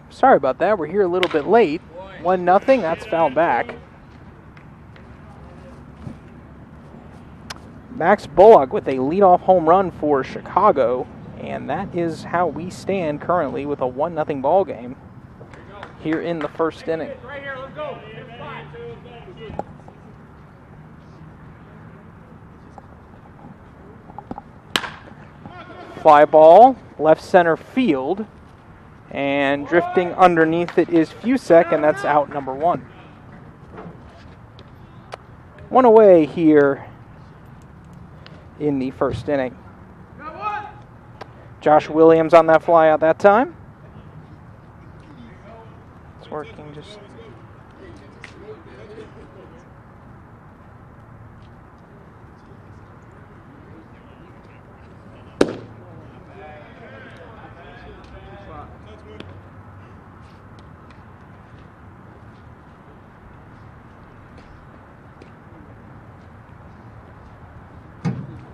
Sorry about that. We're here a little bit late. 1-0. That's fouled back. Max Bullock with a leadoff home run for Chicago. And that is how we stand currently with a 1-0 ball game here in the first inning. Right here, let's go. Fly ball, left center field. And drifting underneath it is Fusek, and that's out number 1. One away here in the first inning. Josh Williams on that fly out that time. It's working just...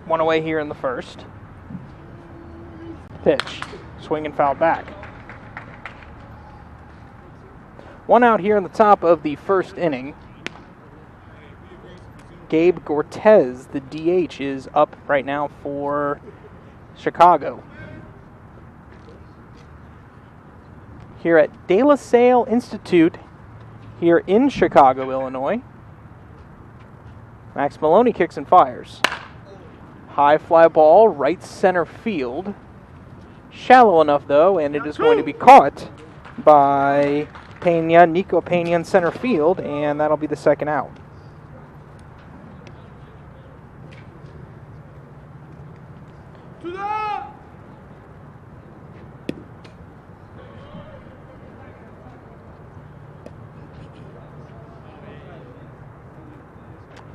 One away here in the first. Pitch. Swing and foul back. One out here in the top of the first inning. Gabe Gortez, the DH, is up right now for Chicago. Here at De La Salle Institute here in Chicago, Illinois. Max Maloney kicks and fires. High fly ball, right center field. Shallow enough, though, and it is going to be caught by Pena, Nico Pena in center field, and that'll be the second out.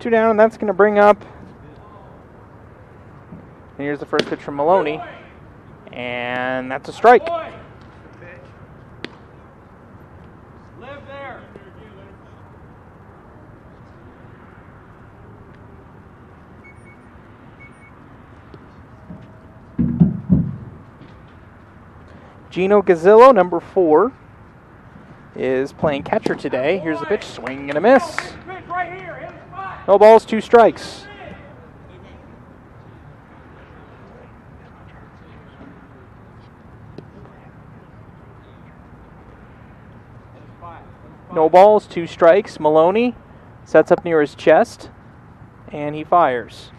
Two down, and that's going to bring up. And here's the first pitch from Maloney. And that's a strike. Live there. Gino Gazzillo, number 4, is playing catcher today. Here's the pitch, swing and a miss. No balls, 2 strikes. No balls, 2 strikes. Maloney sets up near his chest, and he fires.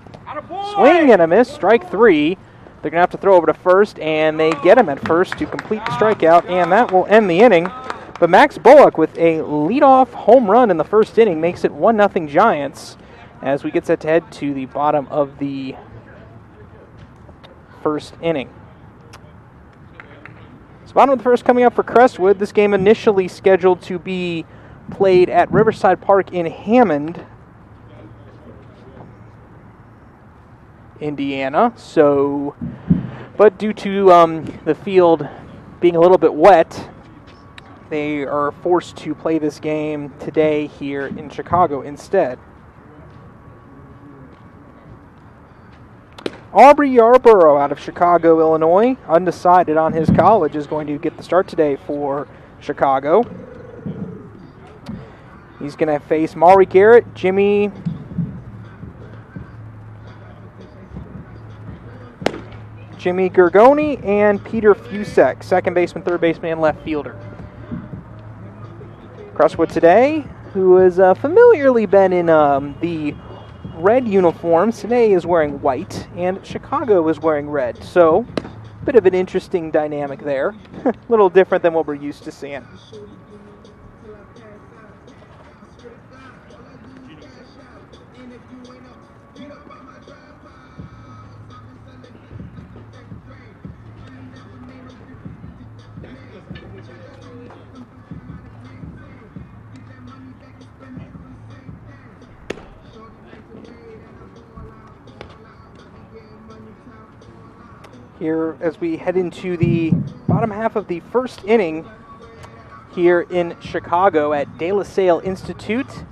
Swing and a miss, strike 3. They're going to have to throw over to first, and they get him at first to complete the strikeout, and that will end the inning. But Max Bullock with a leadoff home run in the first inning makes it 1-0 Giants as we get set to head to the bottom of the first inning. So bottom of the first coming up for Crestwood. This game initially scheduled to be played at Riverside Park in Hammond, Indiana. But due to the field being a little bit wet, they are forced to play this game today here in Chicago instead. Aubrey Yarborough out of Chicago, Illinois, undecided on his college, is going to get the start today for Chicago. He's going to face Maury Garrett, Jimmy Gergoni, and Peter Fusek, second baseman, third baseman, and left fielder. Crestwood today, who has familiarly been in the red uniforms, today is wearing white, and Chicago is wearing red. So, a bit of an interesting dynamic there. A little different than what we're used to seeing. Here as we head into the bottom half of the first inning here in Chicago at De La Salle Institute.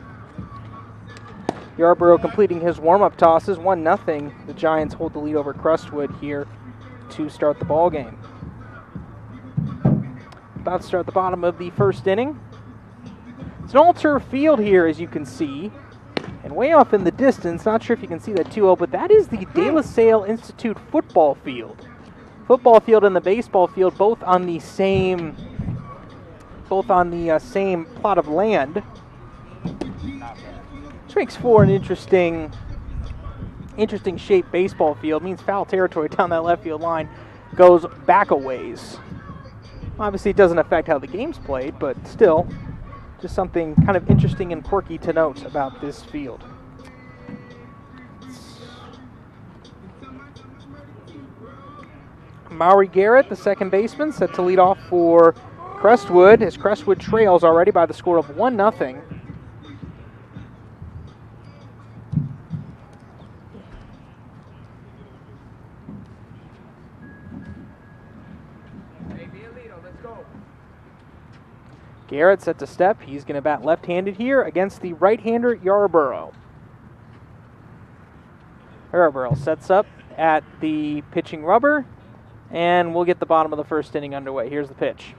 Yarborough completing his warm-up tosses, 1-0. The Giants hold the lead over Crestwood here to start the ball game. about to start the bottom of the first inning. It's an all-turf field here, as you can see. And way off in the distance, not sure if you can see that too well, but that is the De La Salle Institute football field. Football field and the baseball field both on the same same plot of land. Which makes for an interesting shaped baseball field. Means foul territory down that left field line goes back a ways. Obviously, it doesn't affect how the game's played, but still, just something kind of interesting and quirky to note about this field. Maury Garrett, the second baseman, set to lead off for Crestwood, as Crestwood trails already by the score of 1-0. Garrett set to step. He's going to bat left-handed here against the right-hander Yarborough. Yarborough sets up at the pitching rubber, and we'll get the bottom of the first inning underway. Here's the pitch.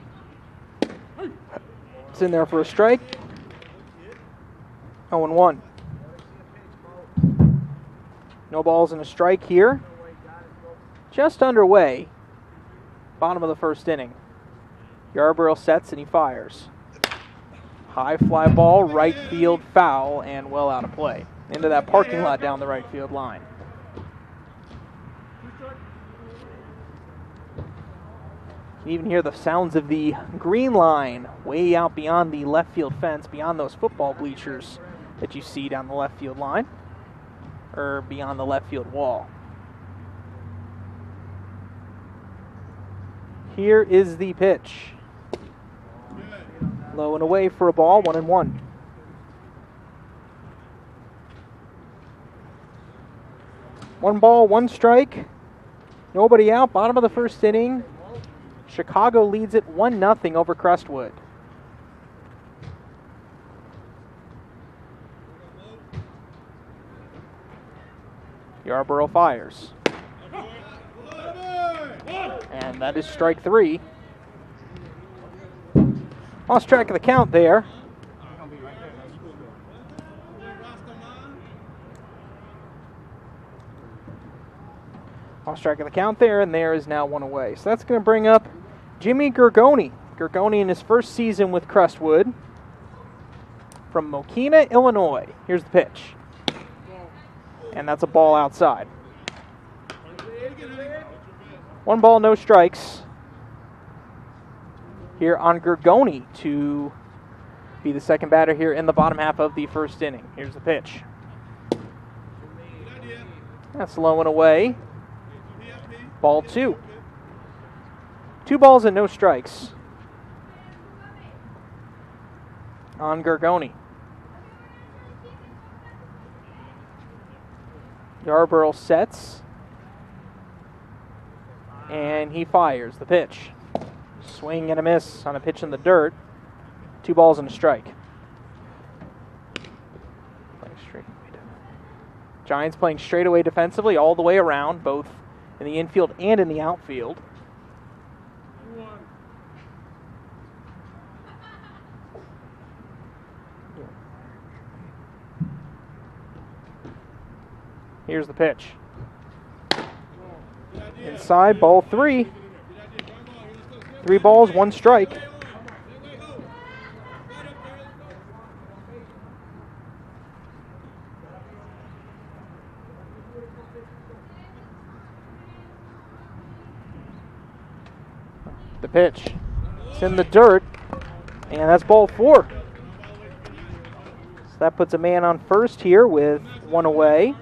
It's in there for a strike. 0-1. No balls and a strike here. Just underway. Bottom of the first inning. Yarborough sets and he fires. High fly ball, right field foul, and well out of play. Into that parking lot down the right field line. You can even hear the sounds of the green line way out beyond the left field fence, beyond those football bleachers that you see down the left field line, or beyond the left field wall. Here is the pitch. Low and away for a ball, 1-1. One ball, one strike. Nobody out. Bottom of the first inning. Chicago leads it 1-0 over Crestwood. Yarborough fires. And that is strike 3. Lost track of the count there. Lost track of the count there, and there is now one away. So that's going to bring up Jimmy Gergoni. Gergoni in his first season with Crestwood from Mokina, Illinois. Here's the pitch. And that's a ball outside. 1 ball, no strikes. Here on Gergoni to be the second batter here in the bottom half of the first inning. Here's the pitch. That's low and away. Ball 2. 2 balls and no strikes on Gergoni. Yarborough sets. And he fires the pitch. Swing and a miss on a pitch in the dirt. 2 balls and a strike. Giants playing straightaway defensively all the way around, both in the infield and in the outfield. Here's the pitch. Inside, ball 3. 3 balls, 1 strike. The pitch. It's in the dirt, and that's ball 4. So that puts a man on first here with 1 away.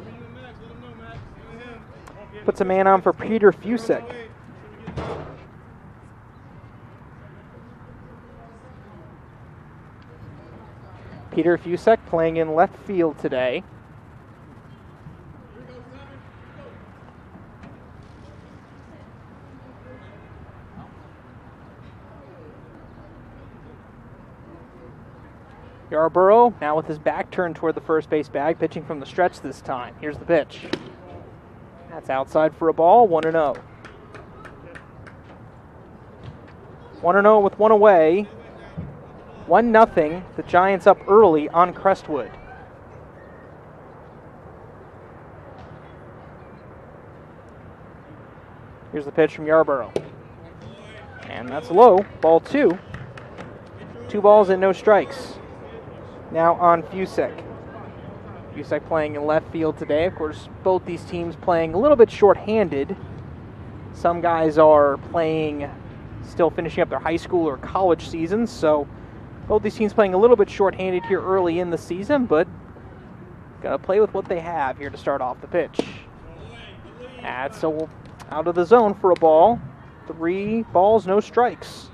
Puts a man on for Peter Fusek. Peter Fusek playing in left field today. Yarborough now with his back turned toward the first base bag, pitching from the stretch this time. Here's the pitch. That's outside for a ball, 1-0. 1-0 with one away. 1-0. The Giants up early on Crestwood. Here's the pitch from Yarborough. And that's low. Ball 2. 2 balls and no strikes. Now on Fusek. Fusek playing in left field today. Of course, both these teams playing a little bit short-handed. Some guys are playing, still finishing up their high school or college seasons, so both these teams playing a little bit short-handed here early in the season, but gotta play with what they have here to start off the pitch. That's so out of the zone for a ball. 3 balls, no strikes.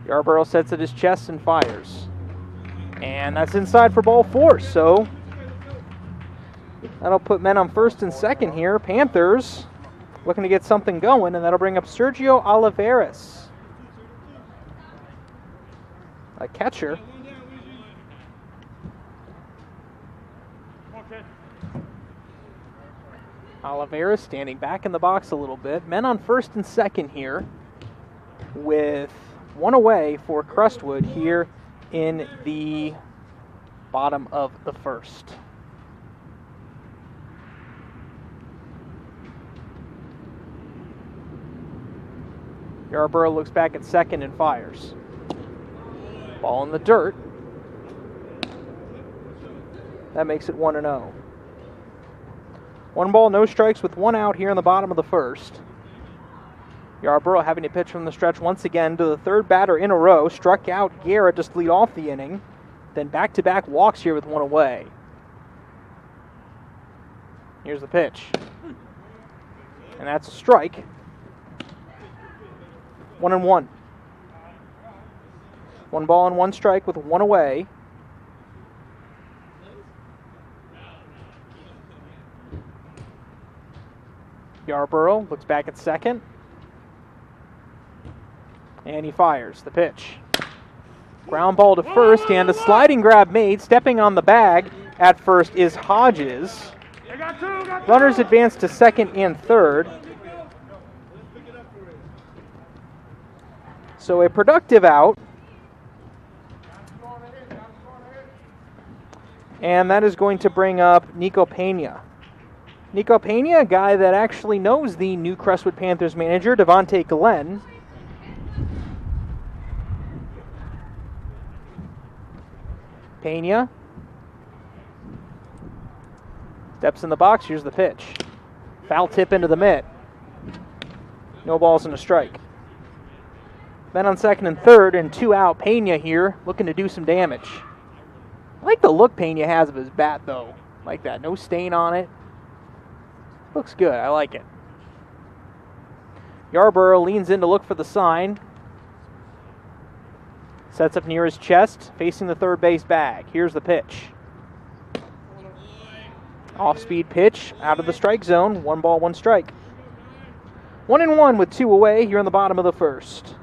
Yarborough sets at his chest and fires. And that's inside for ball 4, so that'll put men on first and second here. Panthers looking to get something going, and that'll bring up Sergio Oliveras, a catcher. Oliveras standing back in the box a little bit. Men on first and second here with 1 away for Crestwood here in the bottom of the first. Yarborough looks back at second and fires. Ball in the dirt. That makes it 1-0. 1 ball, no strikes with 1 out here in the bottom of the first. Yarborough having to pitch from the stretch once again to the 3rd batter in a row. Struck out Garrett just to lead off the inning. Then back-to-back walks here with 1 away. Here's the pitch. And that's a strike. 1-1. 1 ball and 1 strike with 1 away. Yarborough looks back at second. And he fires the pitch. Ground ball to first, and a sliding grab made. Stepping on the bag at first is Hodges. Runners advance to second and third. So a productive out. And that is going to bring up Nico Pena. Nico Pena, a guy that actually knows the new Crestwood Panthers manager, Devontae Glenn. Pena steps in the box. Here's the pitch. Foul tip into the mitt. No balls and a strike. Then on second and third and 2 out, Pena here looking to do some damage. I like the look Pena has of his bat, though. Like that. No stain on it. Looks good. I like it. Yarborough leans in to look for the sign. Sets up near his chest, facing the third base bag. Here's the pitch. Off-speed pitch, out of the strike zone. 1 ball, 1 strike. 1-1 with 2 away here in the bottom of the first.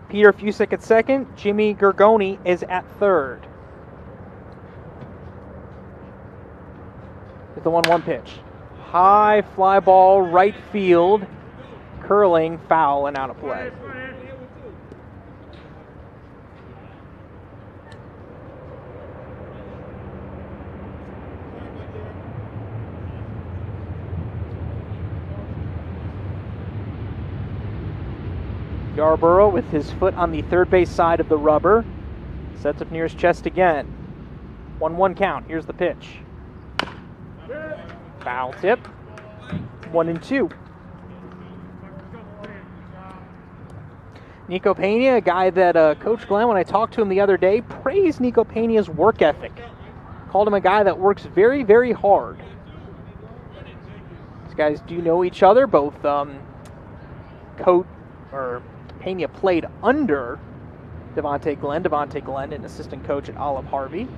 Peter Fusek at second. Jimmy Gergoni is at third. With the 1-1 pitch. High fly ball, right field. Curling, foul, and out of play. Yarborough with his foot on the third base side of the rubber. Sets up near his chest again. 1-1 count. Here's the pitch. Foul tip. 1-2. Nico Pena, a guy that Coach Glenn, when I talked to him the other day, praised Nico Pena's work ethic. Called him a guy that works very, very hard. These guys do know each other. Both Pena played under Devontae Glenn, an assistant coach at Olive Harvey.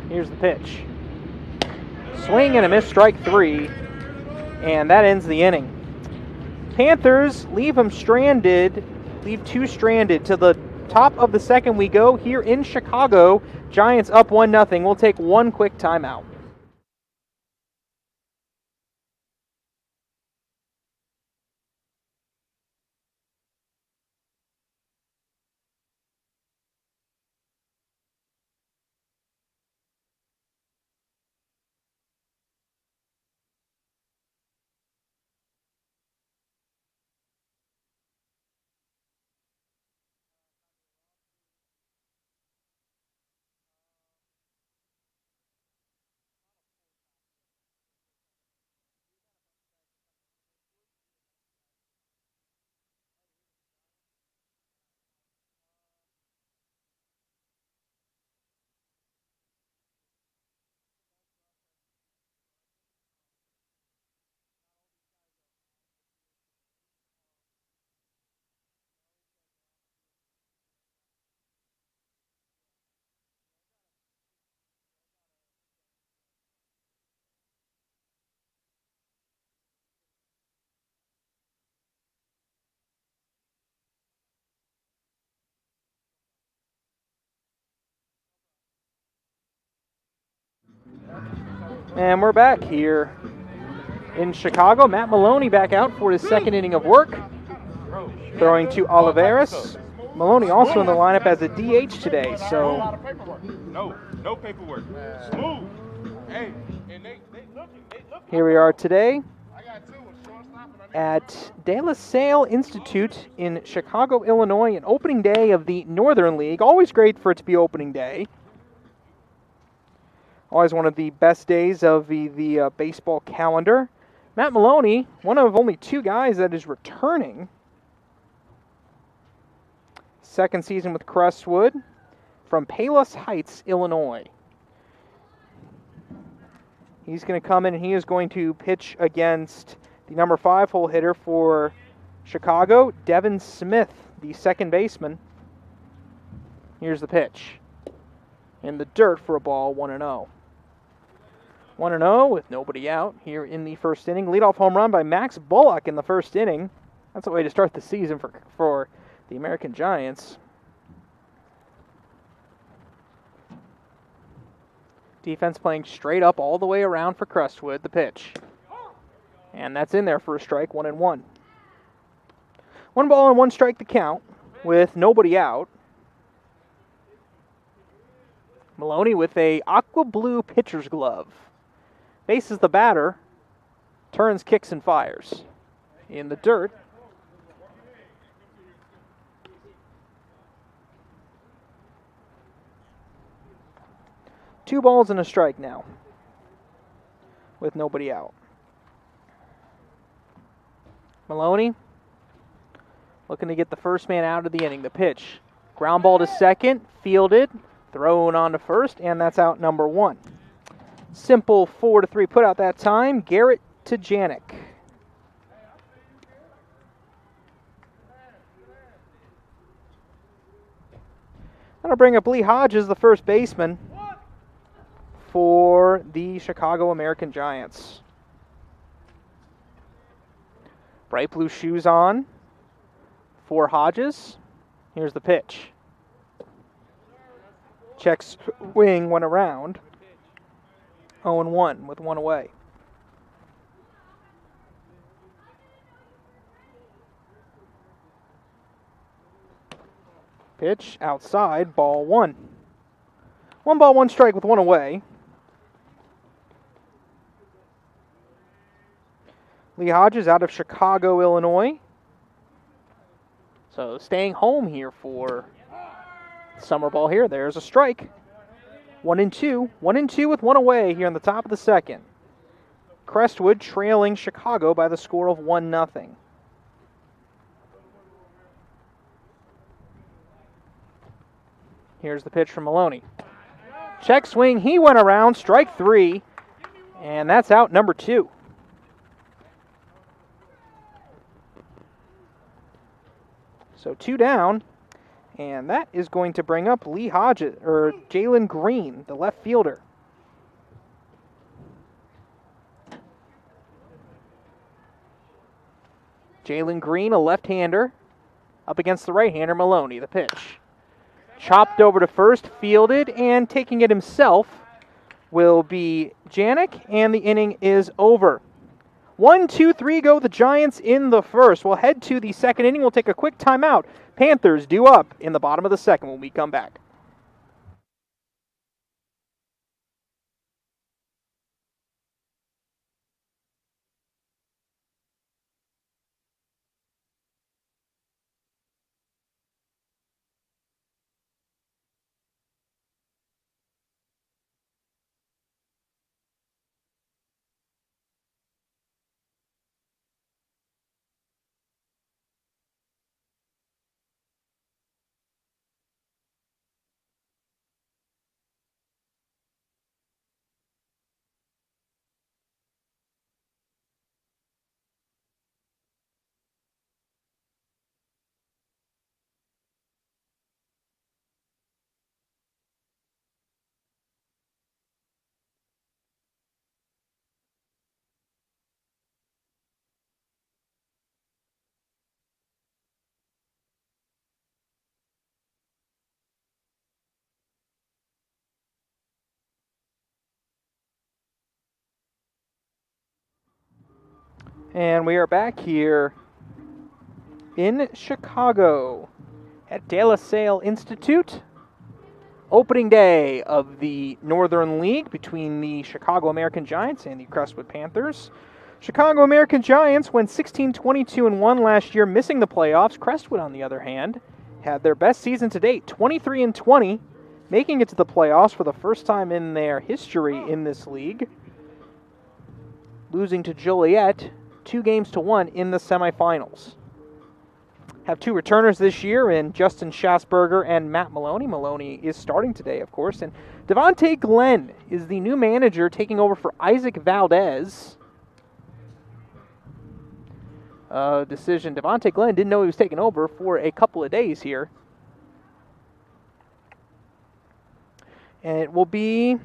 Here's the pitch. Swing and a miss, strike 3. And that ends the inning. Panthers leave them stranded, leave 2 stranded. To the top of the second we go here in Chicago. Giants up 1-0. We'll take one quick timeout. And we're back here in Chicago. Matt Maloney back out for his second inning of work. Throwing to Oliveras. Maloney also in the lineup as a DH today, so. No paperwork. Smooth. Hey, and they looking. Here we are today at De La Salle Institute in Chicago, Illinois, an opening day of the Northern League. Always great for it to be opening day. Always one of the best days of the baseball calendar. Matt Maloney, one of only 2 guys that is returning. Second season with Crestwood from Palos Heights, Illinois. He's going to come in and he is going to pitch against the number 5 hole hitter for Chicago, Devin Smith, the second baseman. Here's the pitch. In the dirt for a ball, 1-0. 1-0 with nobody out here in the first inning. Leadoff home run by Max Bullock in the first inning. That's a way to start the season for the American Giants. Defense playing straight up all the way around for Crestwood. The pitch. And that's in there for a strike, 1-1. 1 ball and 1 strike to count with nobody out. Maloney with a aqua blue pitcher's glove. Faces the batter, turns, kicks, and fires. In the dirt. Two balls and a strike now, with nobody out. Maloney looking to get the first man out of the inning. The pitch. Ground ball to second, fielded, thrown on to first, and that's out number 1. Simple 4-3 put out that time. Garrett to Janik. That'll bring up Lee Hodges, the first baseman for the Chicago American Giants. Bright blue shoes on for Hodges. Here's the pitch. Check swing, went around. 0-1 with 1 away. Pitch outside, ball 1. 1 ball, 1 strike with 1 away. Lee Hodges out of Chicago, Illinois. So staying home here for summer ball here. There's a strike. 1-2. 1-2 with 1 away here in the top of the second. Crestwood trailing Chicago by the score of 1-0. Here's the pitch from Maloney. Check swing, he went around, strike 3, and that's out number 2. So 2 down, and that is going to bring up Lee Hodges, or Jalen Green, the left fielder. Jalen Green, a left-hander, up against the right-hander, Maloney. The pitch. Chopped over to first, fielded, and taking it himself will be Janik, and the inning is over. 1, 2, 3 go the Giants in the first. We'll head to the second inning. We'll take a quick timeout. Panthers due up in the bottom of the second when we come back. And we are back here in Chicago at De La Salle Institute. Opening day of the Northern League between the Chicago American Giants and the Crestwood Panthers. Chicago American Giants went 16-22-1 last year, missing the playoffs. Crestwood, on the other hand, had their best season to date, 23-20, making it to the playoffs for the first time in their history in this league, losing to Joliet 2-1 in the semifinals. Have two returners this year in Justin Schassberger and Matt Maloney. Maloney is starting today, of course. And Devontae Glenn is the new manager taking over for Isaac Valdez. Decision. Devontae Glenn didn't know he was taking over for a couple of days here. And it will be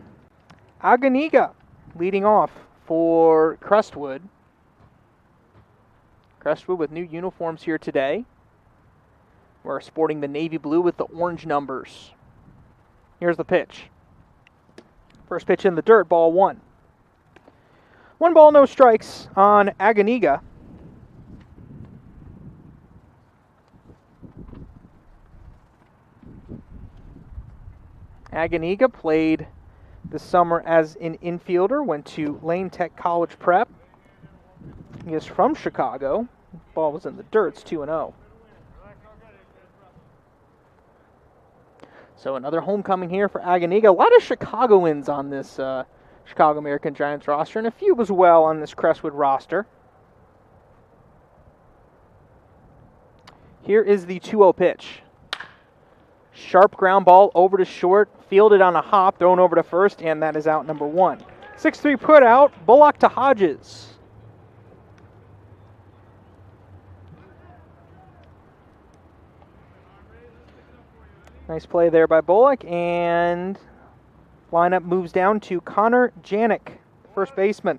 Aganiga leading off for Crestwood. Crestwood with new uniforms here today. We're sporting the navy blue with the orange numbers. Here's the pitch. First pitch in the dirt, ball 1. 1 ball, no strikes on Aganiga. Aganiga played this summer as an infielder, went to Lane Tech College Prep. He is from Chicago. Ball was in the dirt. It's 2-0. So another homecoming here for Aganiga. A lot of Chicagoans on this Chicago American Giants roster, and a few as well on this Crestwood roster. Here is the 2-0 pitch. Sharp ground ball over to short, fielded on a hop, thrown over to first, and that is out number 1. 6-3 put out, Bullock to Hodges. Nice play there by Bullock, and lineup moves down to Connor Janik, first baseman.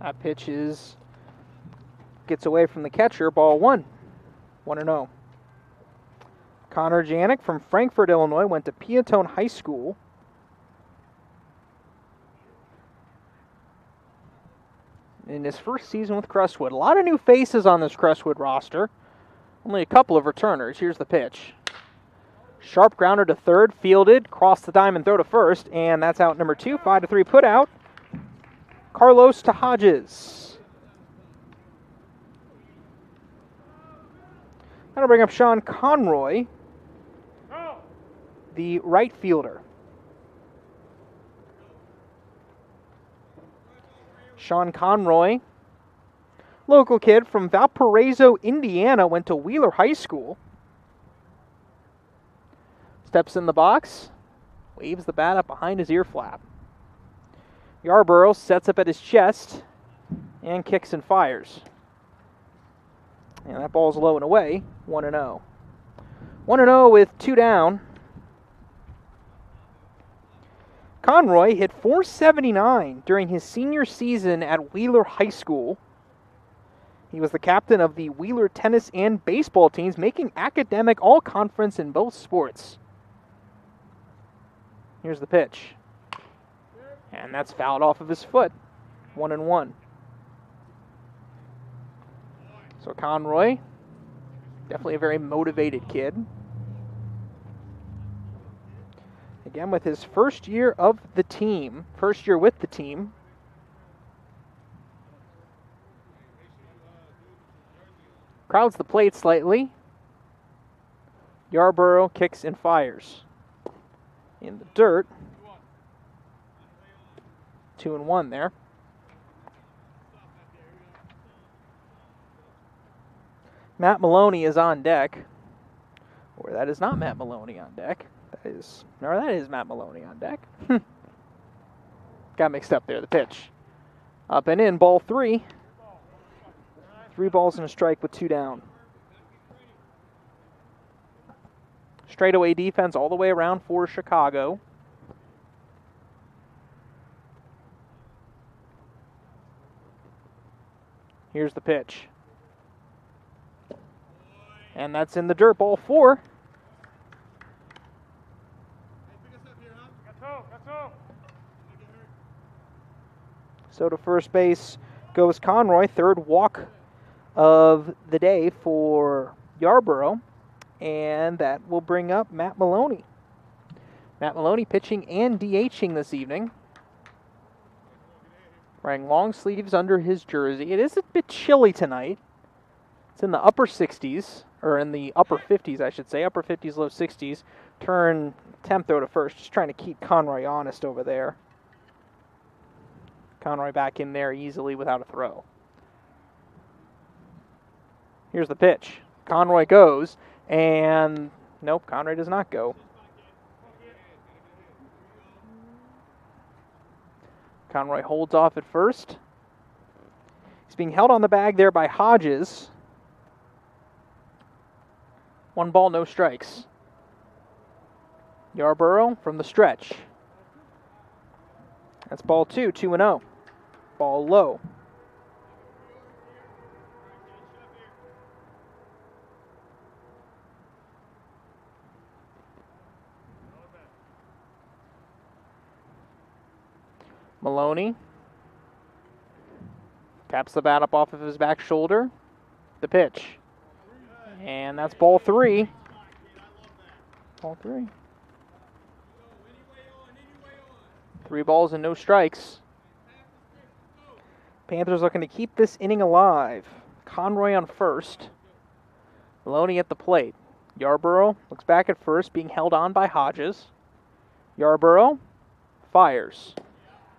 That pitch gets away from the catcher, ball 1. 1-0. Connor Janik from Frankfort, Illinois, went to Piatone High School. In his first season with Crestwood. A lot of new faces on this Crestwood roster. Only a couple of returners. Here's the pitch. Sharp grounder to third, fielded, cross the diamond, throw to first, and that's out number 2. 5-3 put out. Carlos to Hodges. That'll bring up Sean Conroy, the right fielder. Sean Conroy, local kid from Valparaiso, Indiana, went to Wheeler High School. Steps in the box, waves the bat up behind his ear flap. Yarborough sets up at his chest and kicks and fires. And that ball's low and away, 1-0. 1-0 with 2 down. Conroy hit .479 during his senior season at Wheeler High School. He was the captain of the Wheeler tennis and baseball teams, making academic all-conference in both sports. Here's the pitch. And that's fouled off of his foot. 1-1. So Conroy, definitely a very motivated kid. Again, with his first year with the team. Crowds the plate slightly. Yarborough kicks and fires. In the dirt. 2-1 there. Matt Maloney is on deck. Or that is not Matt Maloney on deck. That is Matt Maloney on deck. Got mixed up there, the pitch. Up and in, ball 3. 3 balls and a strike with 2 down. Straightaway defense all the way around for Chicago. Here's the pitch. And that's in the dirt, ball 4. So to first base goes Conroy, third walk of the day for Yarborough, and that will bring up Matt Maloney. Matt Maloney pitching and DHing this evening. Wearing long sleeves under his jersey. It is a bit chilly tonight. It's in the upper 60s, or in the upper 50s, I should say. Upper 50s, low 60s. Turn temp throw to first. Just trying to keep Conroy honest over there. Conroy back in there easily without a throw. Here's the pitch. Conroy goes, and nope, Conroy does not go. Conroy holds off at first. He's being held on the bag there by Hodges. 1 ball, no strikes. Yarborough from the stretch. That's ball 2, 2-0. Ball low. Maloney taps the bat up off of his back shoulder. The pitch. And that's ball 3. Ball 3. 3 balls and no strikes. Panthers looking to keep this inning alive. Conroy on first. Maloney at the plate. Yarborough looks back at first, being held on by Hodges. Yarborough fires.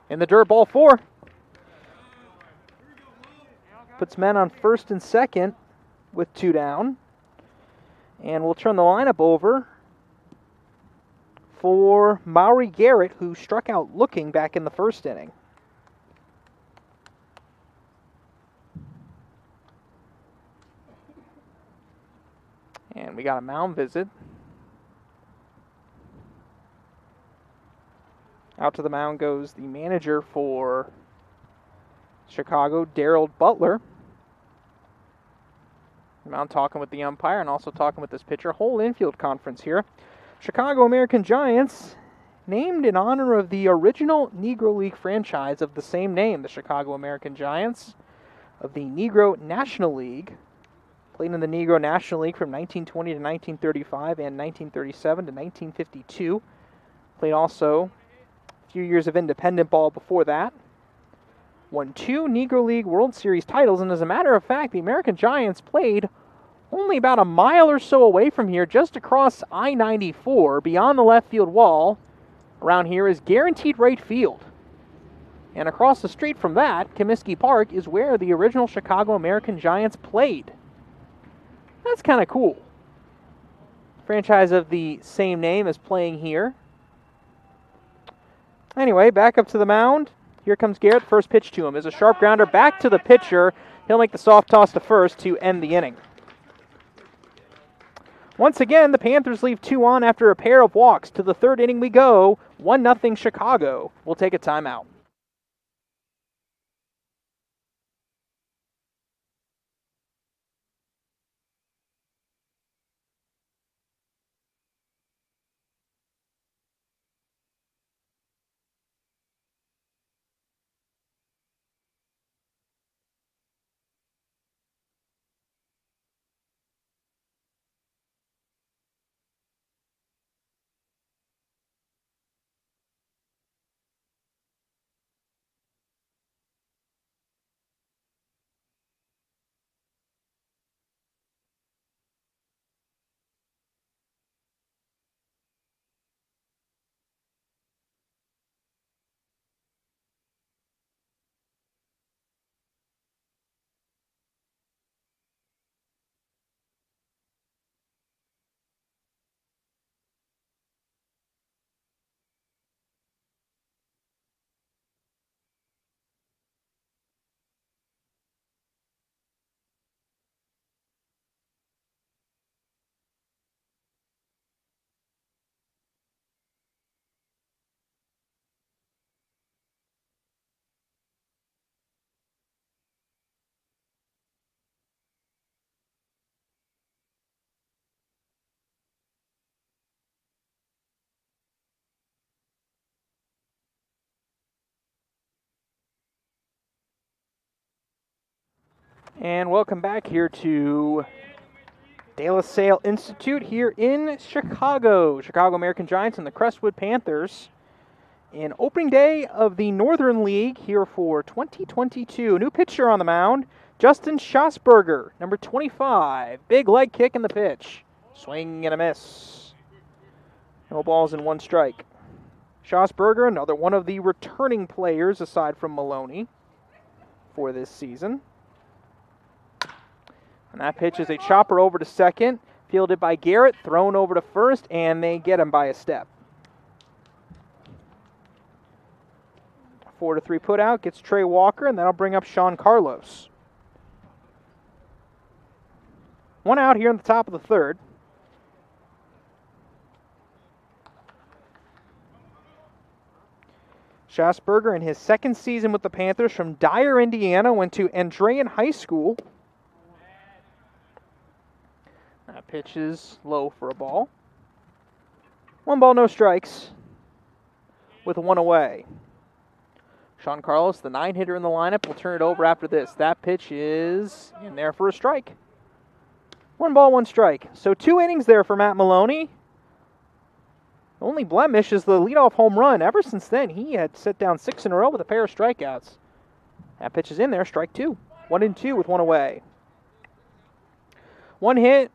In the dirt, ball 4. Puts men on first and second with 2 down. And we'll turn the lineup over for Maury Garrett, who struck out looking back in the first inning. And we got a mound visit. Out to the mound goes the manager for Chicago, Darrell Butler. Mound talking with the umpire and also talking with this pitcher. Whole infield conference here. Chicago American Giants, named in honor of the original Negro League franchise of the same name, the Chicago American Giants of the Negro National League. Played in the Negro National League from 1920 to 1935 and 1937 to 1952. Played also a few years of independent ball before that. Won 2 Negro League World Series titles, and as a matter of fact, the American Giants played only about a mile or so away from here, just across I-94, beyond the left field wall. Around here is Guaranteed Rate Field. And across the street from that, Comiskey Park, is where the original Chicago American Giants played. That's kind of cool. Franchise of the same name is playing here. Anyway, back up to the mound. Here comes Garrett. First pitch to him is a sharp grounder back to the pitcher. He'll make the soft toss to first to end the inning. Once again, the Panthers leave 2 on after a pair of walks. To the 3rd inning we go. 1-0 Chicago. We'll take a timeout. And welcome back here to De La Salle Institute here in Chicago. Chicago American Giants and the Crestwood Panthers. In opening day of the Northern League here for 2022. New pitcher on the mound, Justin Schosberger, number 25. Big leg kick in the pitch. Swing and a miss. No balls and 1 strike. Schosberger, another one of the returning players aside from Maloney for this season. And that pitch is a chopper over to second, fielded by Garrett, thrown over to first, and they get him by a step. 4-3 put out, gets Trey Walker, and that'll bring up Sean Carlos. 1 out here in the top of the 3rd. Schosberger in his 2nd season with the Panthers from Dyer, Indiana, went to Andrean High School. That pitch is low for a ball. 1 ball, no strikes, with 1 away. Sean Carlos, the 9-hitter in the lineup, will turn it over after this. That pitch is in there for a strike. 1 ball, 1 strike. So 2 innings there for Matt Maloney. The only blemish is the leadoff home run. Ever since then, he had set down 6 in a row with a pair of strikeouts. That pitch is in there, strike 2. 1-2 with 1 away. 1 hit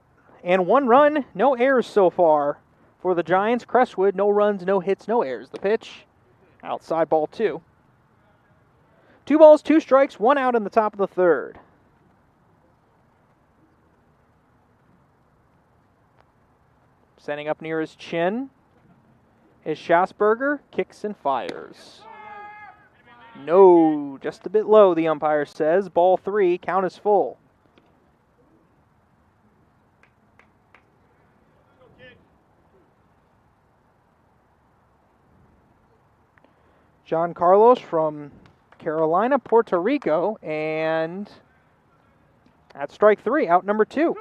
and 1 run, no errors so far for the Giants. Crestwood, no runs, no hits, no errors. The pitch, outside ball 2. 2 balls, 2 strikes, 1 out in the top of the 3rd. Setting up near his chin is Schosberger, kicks and fires. No, just a bit low, the umpire says. Ball 3, count is full. John Carlos from Carolina, Puerto Rico, and that's strike 3, out number 2.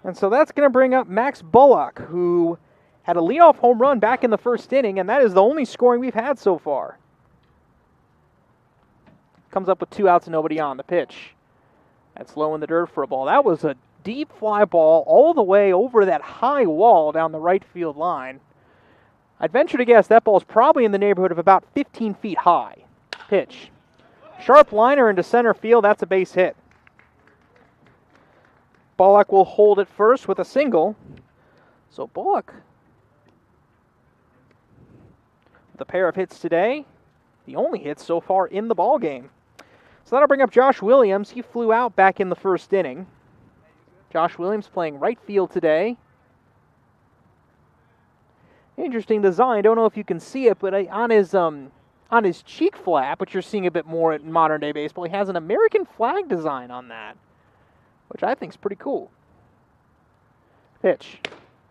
And so that's going to bring up Max Bullock, who had a leadoff home run back in the 1st inning, and that is the only scoring we've had so far. Comes up with 2 outs and nobody on. The pitch, that's low in the dirt for a ball. That was a deep fly ball all the way over that high wall down the right field line. I'd venture to guess that ball is probably in the neighborhood of about 15 feet high. Pitch. Sharp liner into center field. That's a base hit. Bullock will hold it first with a single. So Bullock, with a pair of hits today, the only hits so far in the ball game. So that'll bring up Josh Williams. He flew out back in the 1st inning. Josh Williams playing right field today. Interesting design. Don't know if you can see it, but on on his cheek flap, which you're seeing a bit more in modern-day baseball, he has an American flag design on that, which I think is pretty cool. Pitch.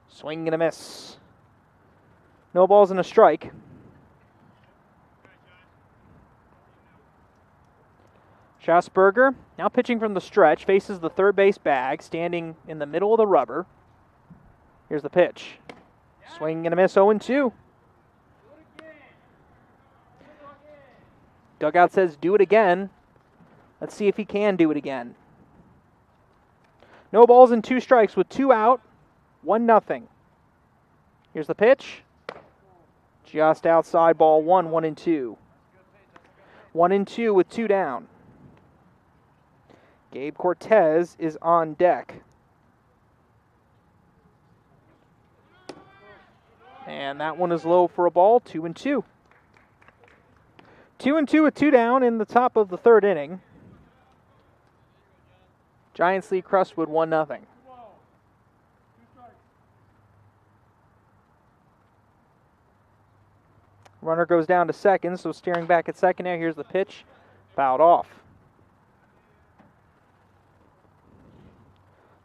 Swing and a miss. No balls and a strike. Schasberger, now pitching from the stretch, faces the third base bag, standing in the middle of the rubber. Here's the pitch. Swing and a miss, 0-2. Dugout says do it again. Let's see if he can do it again. No balls and 2 strikes with 2 out, 1-0. Here's the pitch. Just outside, ball 1, 1-2. 1-2 with 2 down. Gabe Cortez is on deck. And that one is low for a ball, 2-2. 2-2 with 2 down in the top of the third inning. Giants lead Crestwood 1-0. Runner goes down to second, so staring back at second now. Here's the pitch. Fouled off.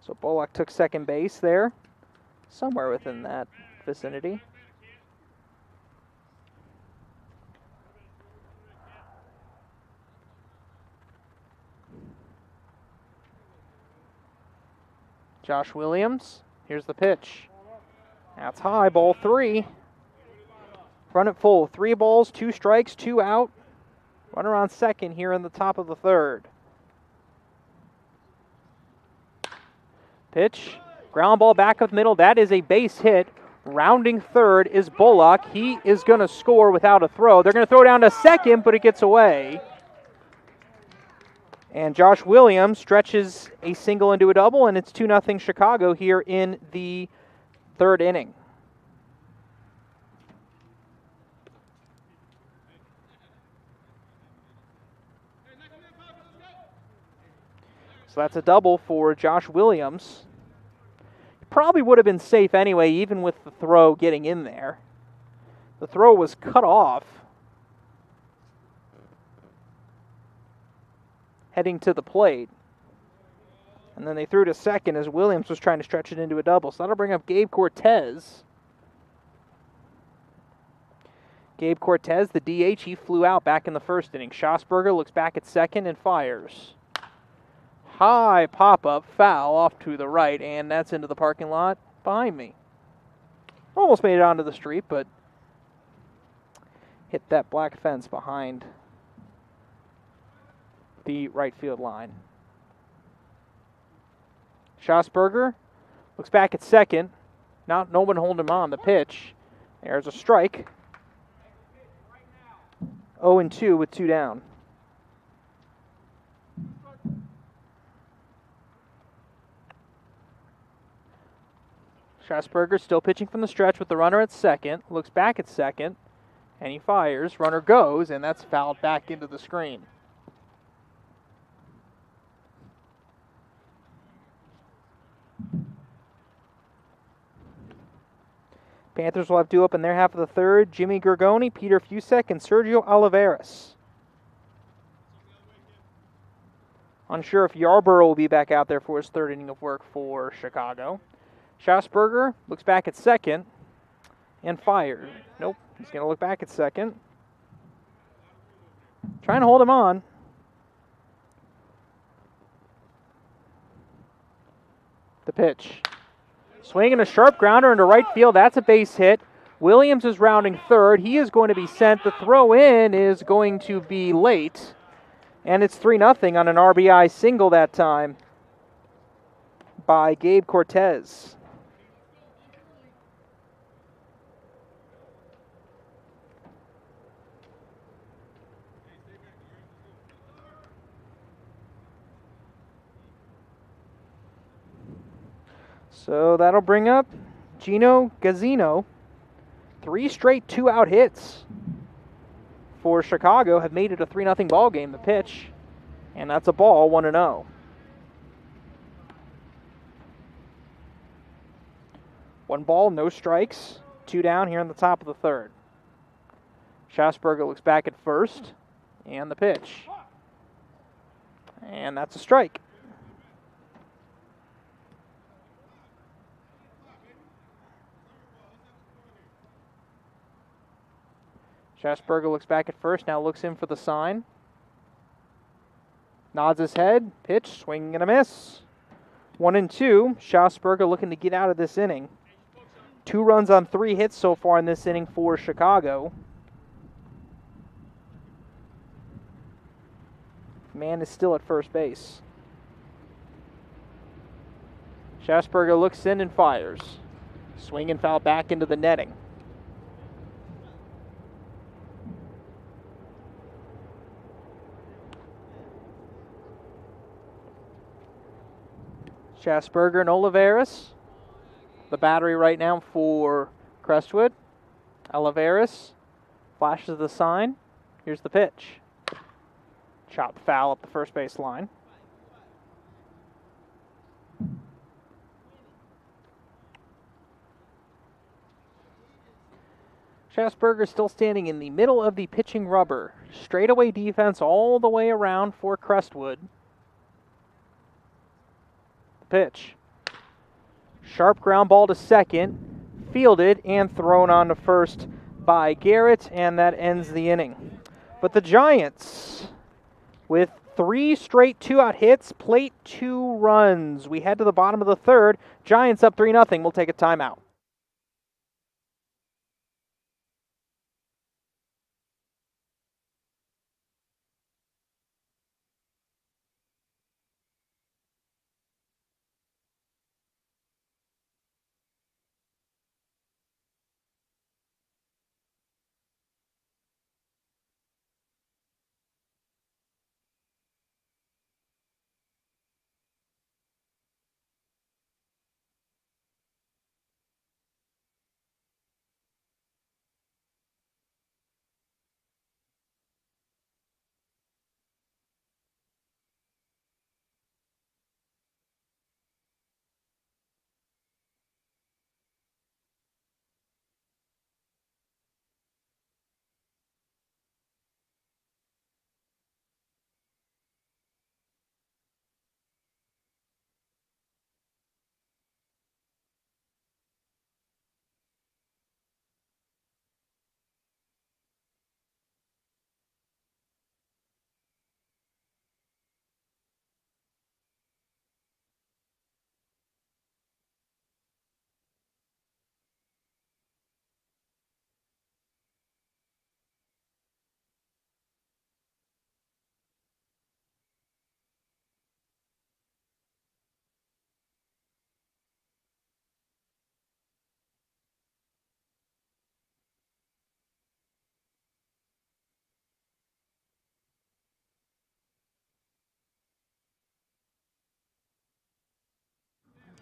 So Bullock took second base there, somewhere within that vicinity. Josh Williams, here's the pitch. That's high, ball 3. Run it full, 3 balls, 2 strikes, 2 out. Runner on second here in the top of the third. Pitch, ground ball back up middle. That is a base hit. Rounding third is Bullock. He is going to score without a throw. They're going to throw down to second, but it gets away. And Josh Williams stretches a single into a double, and it's 2-0 Chicago here in the third inning. So that's a double for Josh Williams. Probably would have been safe anyway, even with the throw getting in there. The throw was cut off, heading to the plate. And then they threw to second as Williams was trying to stretch it into a double. So that'll bring up Gabe Cortez. Gabe Cortez, the DH, he flew out back in the first inning. Schasberger looks back at second and fires. High pop-up, foul off to the right, and that's into the parking lot behind me. Almost made it onto the street, but hit that black fence behind the right field line. Schasberger looks back at second. No one holding him on the pitch. There's a strike. 0-2 with 2 down. Schasberger still pitching from the stretch with the runner at second. Looks back at second, and he fires. Runner goes, and that's fouled back into the screen. Panthers will have due up in their half of the third. Jimmy Gergoni, Peter Fusek, and Sergio Olivares. Unsure if Yarborough will be back out there for his third inning of work for Chicago. Schasberger looks back at second and fires. Nope, he's going to look back at second. Trying to hold him on. The pitch. Swinging a sharp grounder into right field. That's a base hit. Williams is rounding third. He is going to be sent. The throw in is going to be late. And it's 3-0 on an RBI single that time by Gabe Cortez. So that'll bring up Gino Gazzino. 3 straight 2-out hits for Chicago have made it a 3-0 ball game. The pitch, and that's a ball, 1-0. One ball, no strikes, 2 down here in the top of the third. Schassberger looks back at first, and the pitch. And that's a strike. Schassberger looks back at first, now looks in for the sign. Nods his head, pitch, swing and a miss. 1-2. Schassberger looking to get out of this inning. 2 runs on 3 hits so far in this inning for Chicago. Man is still at first base. Schassberger looks in and fires. Swing and foul back into the netting. Schassberger and Olivares. The battery right now for Crestwood. Olivares flashes the sign. Here's the pitch. Chopped foul up the first base line. Schassberger still standing in the middle of the pitching rubber. Straightaway defense all the way around for Crestwood. Pitch. Sharp ground ball to second, fielded and thrown on to first by Garrett, and that ends the inning. But the Giants, with 3 straight 2-out hits, plate 2 runs. We head to the bottom of the third. Giants up 3-0. We'll take a timeout.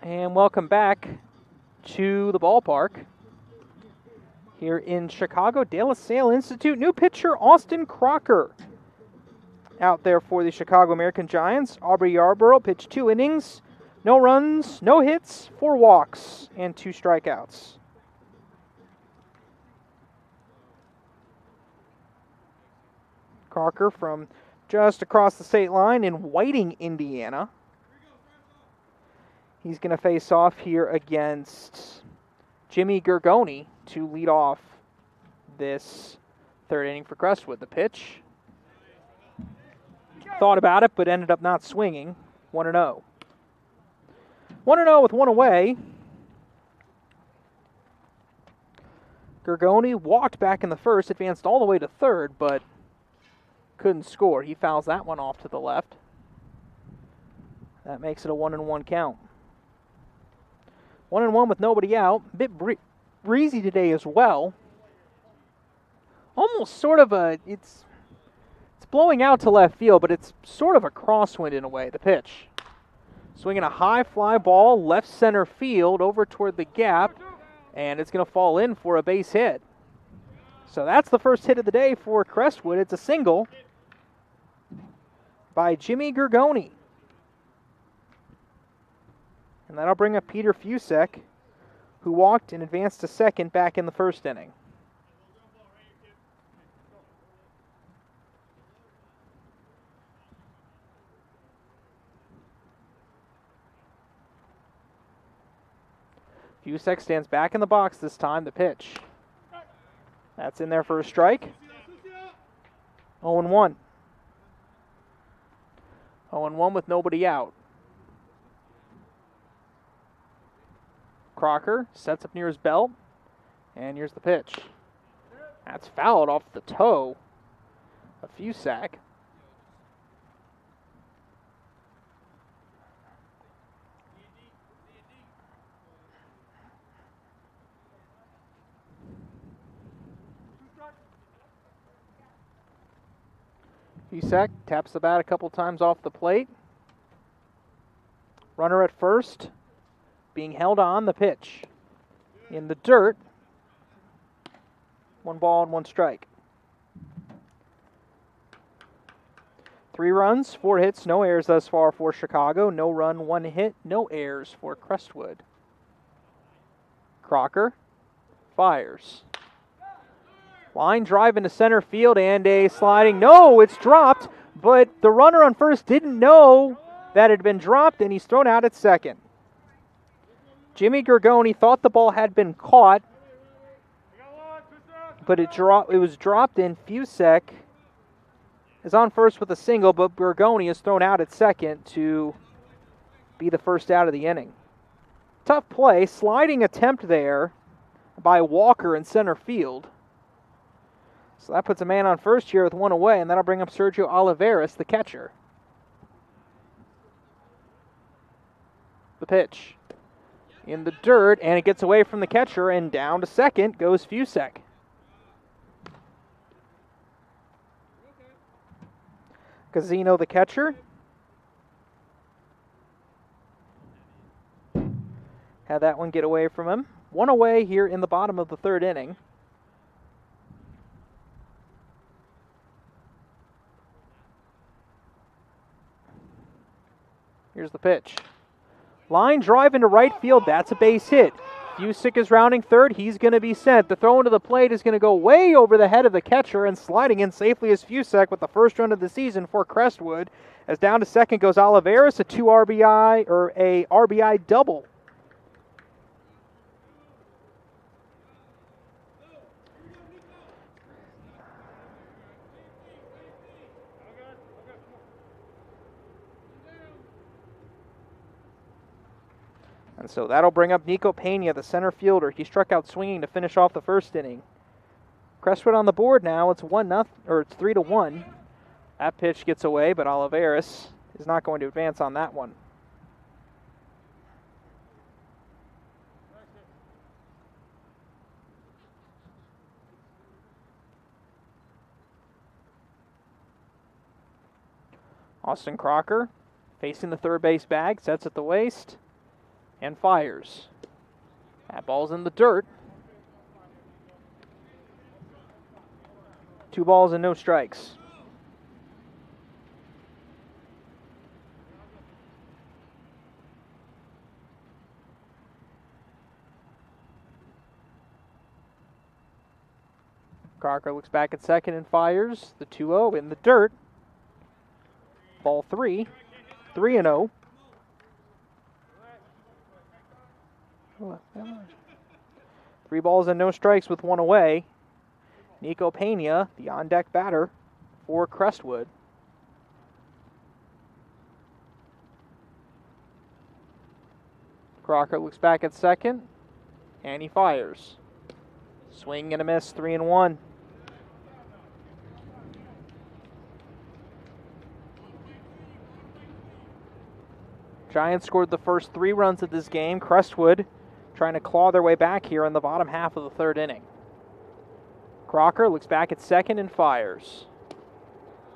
And welcome back to the ballpark here in Chicago. De La Salle Institute. New pitcher Austin Crocker out there for the Chicago American Giants. Aubrey Yarborough pitched 2 innings. No runs, no hits, 4 walks, and 2 strikeouts. Crocker from just across the state line in Whiting, Indiana. He's going to face off here against Jimmy Gergoni to lead off this third inning for Crestwood. The pitch. Thought about it, but ended up not swinging. 1-0. 1-0 with 1 away. Gergoni walked back in the first, advanced all the way to third, but couldn't score. He fouls that one off to the left. That makes it a 1-1 count. 1-1 with nobody out. A bit breezy today as well. Almost sort of a, it's blowing out to left field, but it's sort of a crosswind in a way. The pitch. Swinging a high fly ball, left center field, over toward the gap, and it's going to fall in for a base hit. So that's the first hit of the day for Crestwood. It's a single by Jimmy Gergoni. And that'll bring up Peter Fusek, who walked and advanced to second back in the first inning. Fusek stands back in the box this time. The pitch. That's in there for a strike. 0-1. 0-1 with nobody out. Crocker sets up near his belt. And here's the pitch. That's fouled off the toe of Fusek. Fusek taps the bat a couple times off the plate. Runner at first, being held on. The pitch in the dirt. 1 ball and 1 strike. 3 runs, 4 hits, no errors thus far for Chicago. No run, 1 hit, no errors for Crestwood. Crocker fires. Line drive into center field and a sliding. No, it's dropped, but the runner on first didn't know that it had been dropped, and he's thrown out at second. Jimmy Gorgoni thought the ball had been caught, but it was dropped, and Fusek is on first with a single, but Gorgoni is thrown out at second to be the first out of the inning. Tough play, sliding attempt there by Walker in center field. So that puts a man on first here with 1 away, and that'll bring up Sergio Olivares, the catcher. The pitch in the dirt, and it gets away from the catcher, and down to second goes Fusek. Casino, the catcher. Had that one get away from him. 1 away here in the bottom of the 3rd inning. Here's the pitch. Line drive into right field. That's a base hit. Fusek is rounding third. He's going to be sent. The throw into the plate is going to go way over the head of the catcher, and sliding in safely is Fusek with the first run of the season for Crestwood. As down to second goes Olivares, a 2 RBI or a RBI double. And so that'll bring up Nico Pena, the center fielder. He struck out swinging to finish off the 1st inning. Crestwood on the board now. It's 1-0, or it's 3-1. That pitch gets away, but Olivares is not going to advance on that one. Austin Crocker facing the third base bag, sets at the waist, and fires. That ball's in the dirt. 2 balls and no strikes. Crocker looks back at second and fires. The 2-0 in the dirt. Ball 3. 3-0. 3 balls and no strikes with 1 away. Nico Pena, the on-deck batter for Crestwood. Crocker looks back at second, and he fires. Swing and a miss, 3-1. Giants scored the first 3 runs of this game. Crestwood trying to claw their way back here in the bottom half of the 3rd inning. Crocker looks back at second and fires.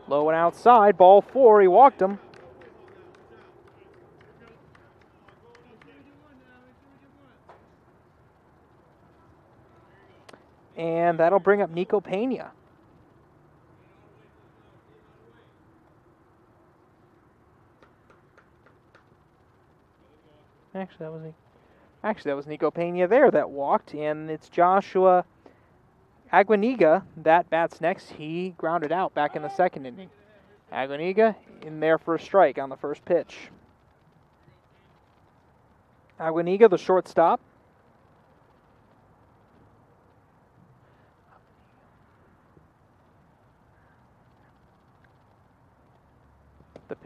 Low and outside, ball 4, he walked him. And that'll bring up Nico Pena. Actually, that was Nico Pena there that walked, and it's Joshua Aguaniga that bats next. He grounded out back in the 2nd inning. Aguaniga in there for a strike on the first pitch. Aguaniga, the shortstop.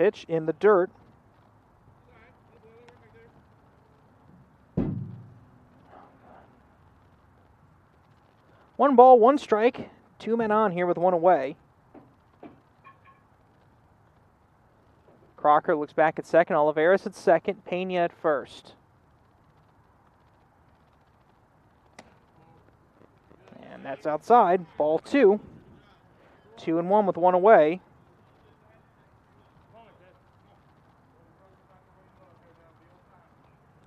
pitch in the dirt. One ball, one strike. 2 men on here with 1 away. Crocker looks back at second. Olivares at second. Pena at first. And that's outside. Ball 2. 2-1 with 1 away.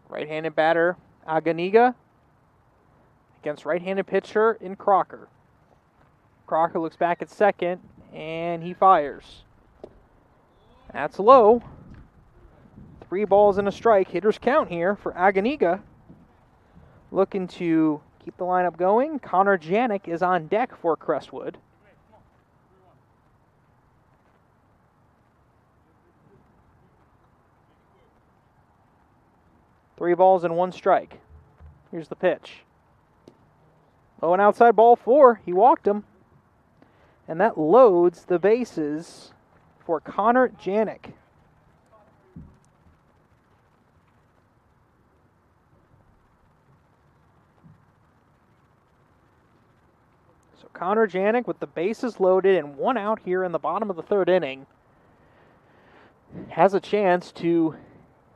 Right-handed batter Aganiga against right-handed pitcher in Crocker. Crocker looks back at second, and he fires. That's low. 3 balls and a strike. Hitters count here for Aganiga. Looking to keep the lineup going. Connor Janik is on deck for Crestwood. Three balls and 1 strike. Here's the pitch. Oh, an outside ball 4. He walked him. And that loads the bases for Connor Janik. So Connor Janik with the bases loaded and 1 out here in the bottom of the 3rd inning has a chance to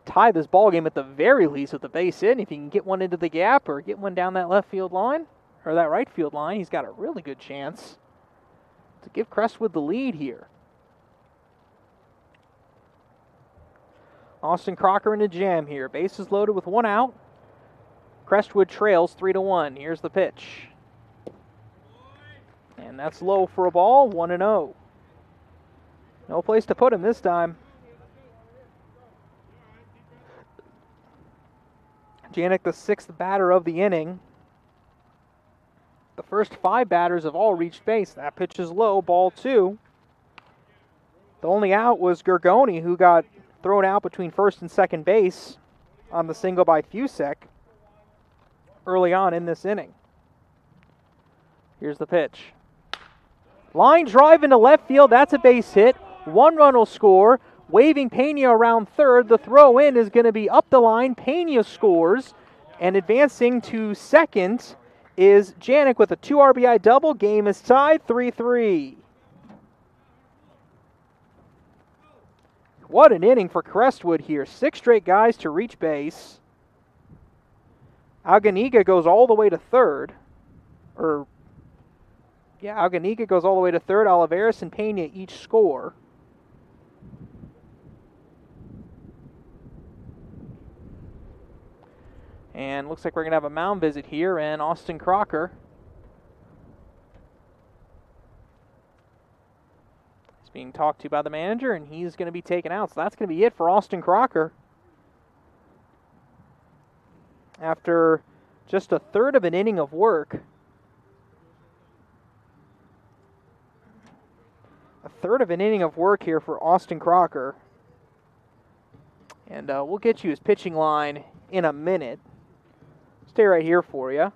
tie this ball game at the very least with the base hit. If he can get one into the gap or get one down that left field line or that right field line, he's got a really good chance to give Crestwood the lead here. Austin Crocker in a jam here. Bases loaded with 1 out. Crestwood trails 3-1. Here's the pitch. And that's low for a ball, 1-0. No place to put him this time. Janik, the 6th batter of the inning. The first 5 batters have all reached base. That pitch is low, ball 2. The only out was Gergoni, who got thrown out between first and second base on the single by Fusek early on in this inning. Here's the pitch. Line drive into left field. That's a base hit. 1 run will score. Waving Pena around third. The throw in is going to be up the line. Pena scores. And advancing to second is Janik with a 2 RBI double. Game is tied 3-3. What an inning for Crestwood here. 6 straight guys to reach base. Aganiga goes all the way to third. Aganiga goes all the way to third. Olivares and Pena each score. And looks like we're going to have a mound visit here, and Austin Crocker is being talked to by the manager, and he's going to be taken out. So that's going to be it for Austin Crocker. After just a third of an inning of work. A third of an inning of work here for Austin Crocker. And we'll get you his pitching line in a minute. Stay right here for you.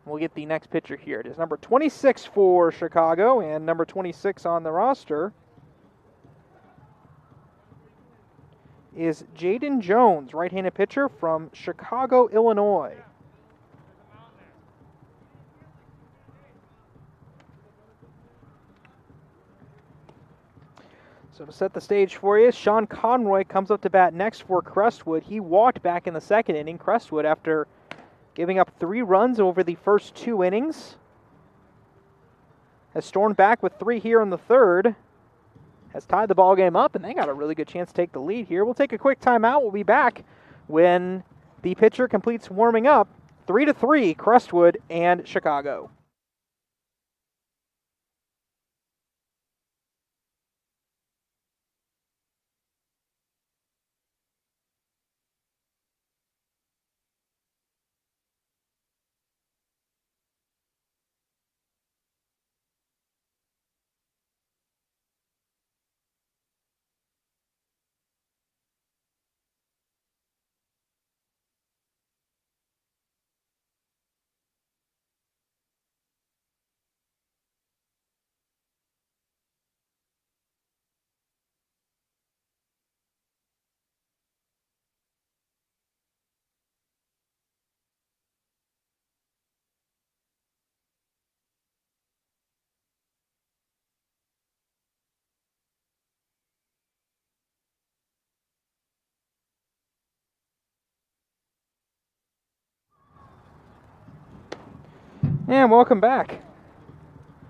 We'll get the next pitcher here. It is number 26 for Chicago, and number 26 on the roster is Jaden Jones, right-handed pitcher from Chicago, Illinois. So to set the stage for you, Sean Conroy comes up to bat next for Crestwood. He walked back in the 2nd inning. Crestwood, after giving up 3 runs over the first 2 innings, has stormed back with 3 here in the 3rd. Has tied the ball game up, and they got a really good chance to take the lead here. We'll take a quick timeout. We'll be back when the pitcher completes warming up. 3-3, Crestwood and Chicago. And welcome back.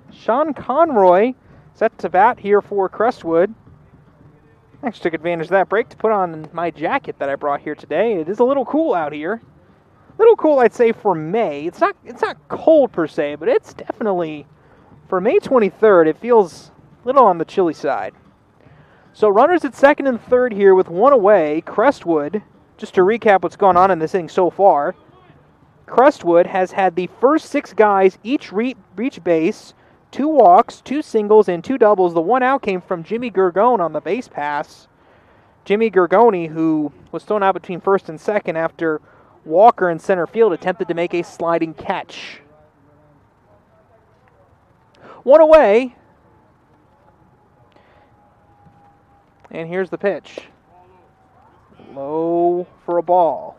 Sean Conroy set to bat here for Crestwood. Actually took advantage of that break to put on my jacket that I brought here today. It is a little cool out here. A little cool, I'd say, for May. It's not cold per se, but it's definitely, for May 23rd, it feels a little on the chilly side. So runners at second and third here with one away. Crestwood, just to recap what's gone on in this inning so far, Crestwood has had the first 6 guys each reach base, 2 walks, 2 singles, and 2 doubles. The 1 out came from Jimmy Gergone on the base pass. Jimmy Gergone, who was thrown out between first and second after Walker in center field attempted to make a sliding catch. 1 away. And here's the pitch. Low for a ball.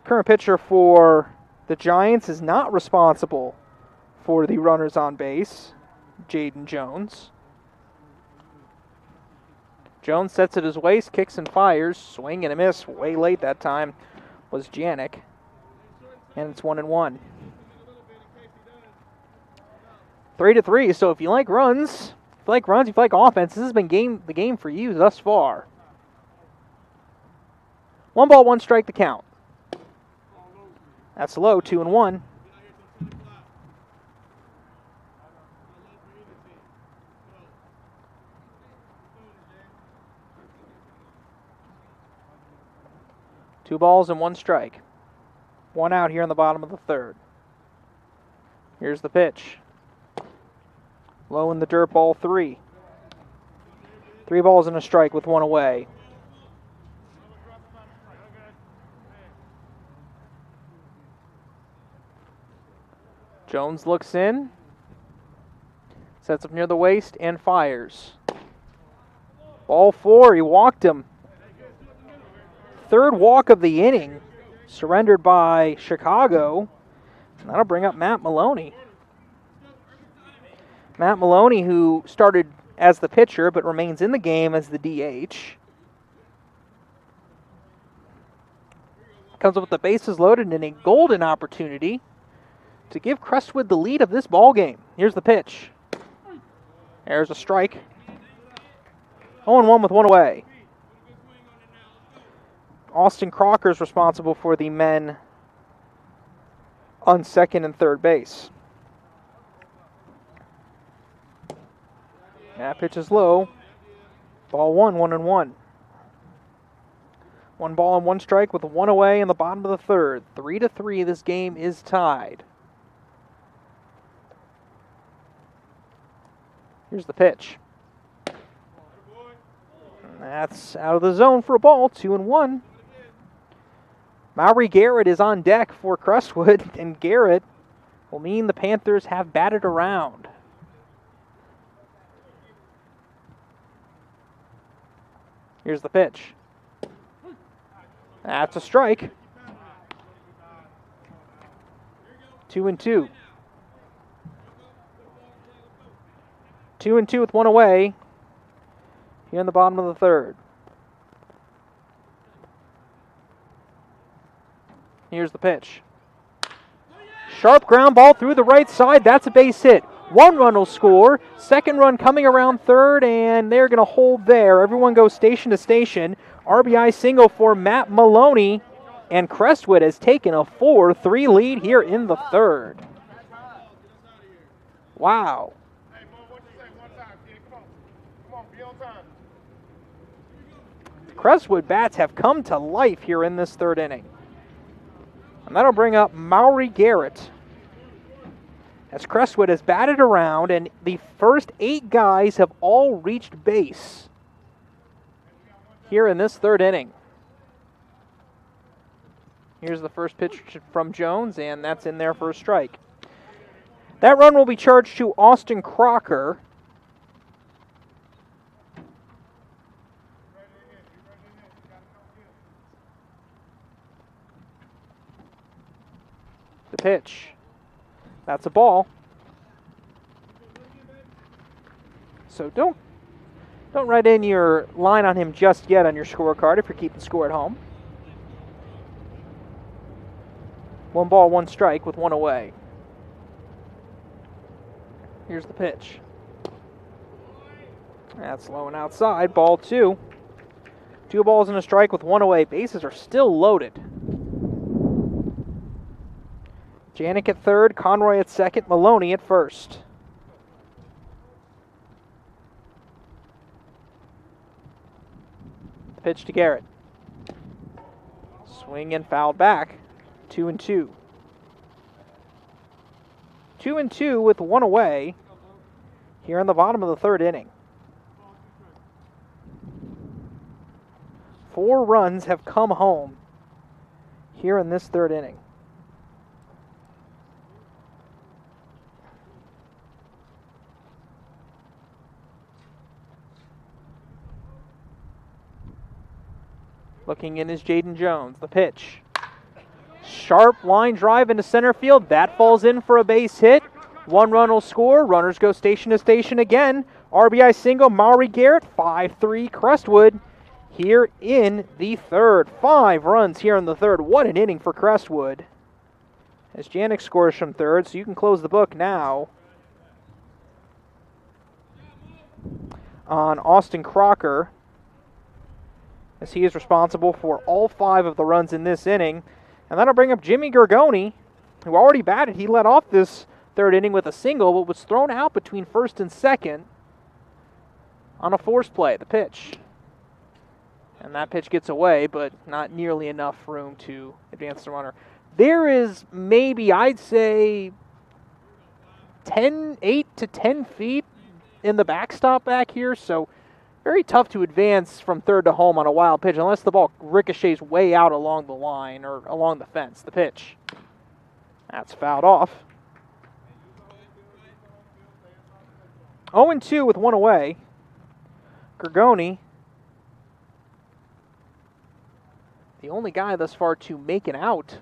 Current pitcher for the Giants is not responsible for the runners on base, Jaden Jones. Jones sets at his waist, kicks and fires. Swing and a miss. Way late that time was Janik. And it's 1-1. 3-3. So if you like runs, if you like offense, this has been the game for you thus far. 1 ball, 1 strike to count. That's low, 2-1. Two balls and 1 strike. 1 out here in the bottom of the third. Here's the pitch. Low in the dirt, ball 3. 3 balls and a strike with 1 away. Jones looks in, sets up near the waist, and fires. Ball 4, he walked him. 3rd walk of the inning, surrendered by Chicago. And that'll bring up Matt Maloney. Matt Maloney, who started as the pitcher but remains in the game as the DH. Comes up with the bases loaded and a golden opportunity to give Crestwood the lead of this ball game. Here's the pitch. There's a strike. 0-1 with 1 away. Austin Crocker is responsible for the men on second and third base. That pitch is low. Ball 1, 1-1. 1 ball and 1 strike with 1 away in the bottom of the third. 3-3, this game is tied. Here's the pitch. That's out of the zone for a ball, 2-1. Maury Garrett is on deck for Crestwood, and Garrett will mean the Panthers have batted around. Here's the pitch. That's a strike. 2-2. 2-2 with 1 away here in the bottom of the third. Here's the pitch. Sharp ground ball through the right side. That's a base hit. 1 run will score. 2nd run coming around third, and they're going to hold there. Everyone goes station to station. RBI single for Matt Maloney, and Crestwood has taken a 4-3 lead here in the third. Wow. Crestwood bats have come to life here in this third inning. And that'll bring up Maury Garrett. As Crestwood has batted around, and the first 8 guys have all reached base here in this third inning. Here's the first pitch from Jones, and that's in there for a strike. That run will be charged to Austin Crocker. The pitch. That's a ball. So don't write in your line on him just yet on your scorecard if you're keeping score at home. 1 ball, 1 strike with 1 away. Here's the pitch. That's low and outside, ball 2. 2 balls and a strike with 1 away. Bases are still loaded. Janik at third, Conroy at second, Maloney at first. The pitch to Garrett. Swing and fouled back. 2-2. 2-2 with 1 away here in the bottom of the third inning. 4 runs have come home here in this third inning. Looking in is Jaden Jones. The pitch. Sharp line drive into center field. That falls in for a base hit. 1 run will score. Runners go station to station again. RBI single, Maury Garrett. 5-3 Crestwood here in the third. 5 runs here in the third. What an inning for Crestwood. As Janik scores from third, so you can close the book now on Austin Crocker, as he is responsible for all 5 of the runs in this inning. And that'll bring up Jimmy Gargoni, who already batted. He led off this third inning with a single, but was thrown out between first and second on a force play. The pitch. And that pitch gets away, but not nearly enough room to advance the runner. There is maybe, I'd say, 8 to 10 feet in the backstop back here, so very tough to advance from third to home on a wild pitch unless the ball ricochets way out along the line or along the fence. The pitch. That's fouled off. 0-2 with 1 away. Gargoni, the only guy thus far to make an out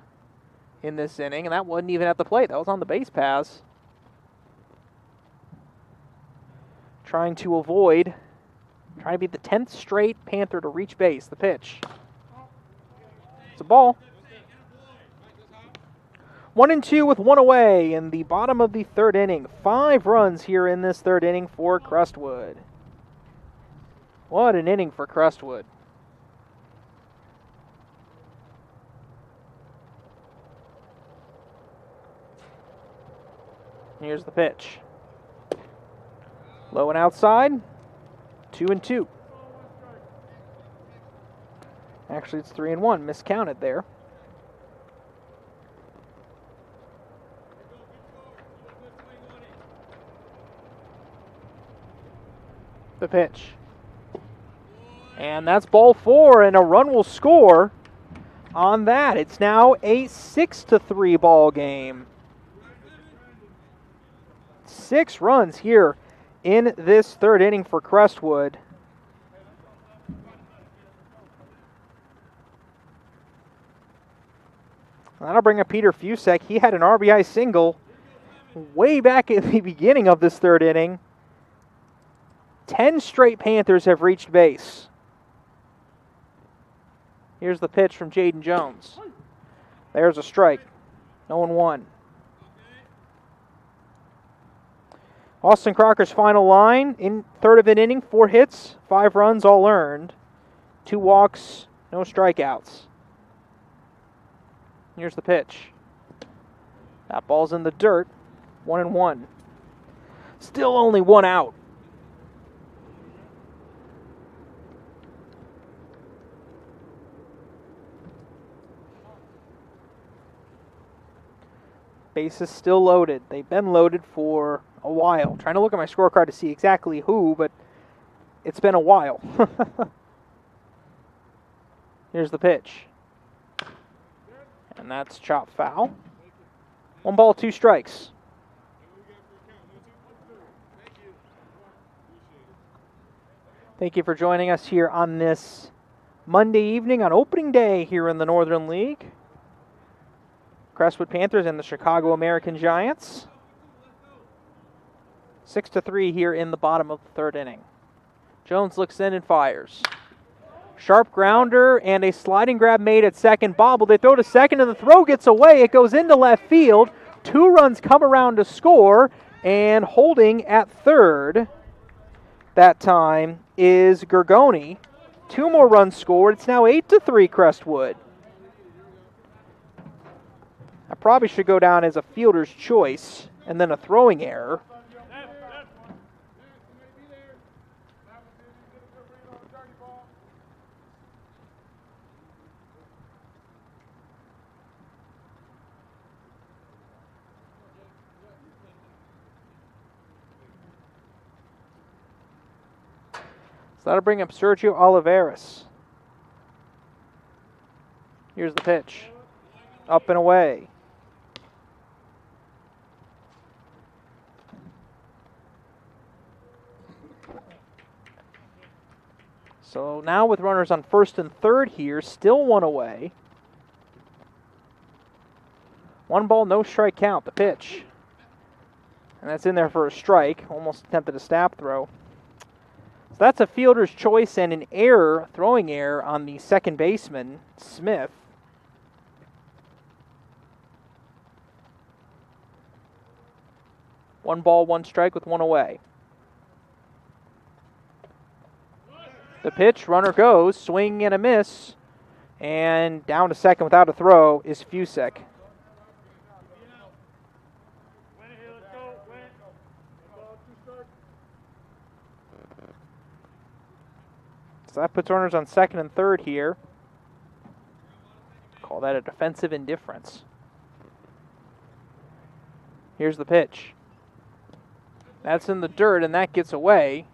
in this inning, and that wasn't even at the plate. That was on the base pass. Trying to be the 10th straight Panther to reach base. The pitch. It's a ball. 1-2 with 1 away in the bottom of the third inning. 5 runs here in this third inning for Crestwood. What an inning for Crestwood. Here's the pitch. Low and outside. 2-2. Actually, it's 3-1. Miscounted there. The pitch. And that's ball 4, and a run will score on that. It's now a 6-3 ball game. 6 runs here in this third inning for Crestwood. That'll bring up Peter Fusek. He had an RBI single way back at the beginning of this third inning. 10 straight Panthers have reached base. Here's the pitch from Jaden Jones. There's a strike. 0-1. Austin Crocker's final line in third of an inning, 4 hits, 5 runs, all earned. 2 walks, no strikeouts. Here's the pitch. That ball's in the dirt. 1-1. Still only 1 out. Bases still loaded. They've been loaded for a while. Trying to look at my scorecard to see exactly who, but it's been a while. Here's the pitch. And that's chopped foul. 1 ball, 2 strikes. Thank you for joining us here on this Monday evening on opening day here in the Northern League. Crestwood Panthers and the Chicago American Giants. 6-3 here in the bottom of the third inning. Jones looks in and fires. Sharp grounder and a sliding grab made at second. Bobble. They throw to second and the throw gets away. It goes into left field. 2 runs come around to score. And holding at third that time is Gorgoni. 2 more runs scored. It's now 8-3 Crestwood. I probably should go down as a fielder's choice and then a throwing error. So that'll bring up Sergio Olivares. Here's the pitch. Up and away. So now with runners on first and third here, still 1 away. 1 ball, no strike count, the pitch. And that's in there for a strike. Almost attempted a snap throw. So that's a fielder's choice and an error, throwing error on the second baseman, Smith. One ball, 1 strike with 1 away. The pitch, runner goes, swing and a miss. And down to second without a throw is Fusek. So that puts runners on second and third here. Call that a defensive indifference. Here's the pitch. That's in the dirt, and that gets away.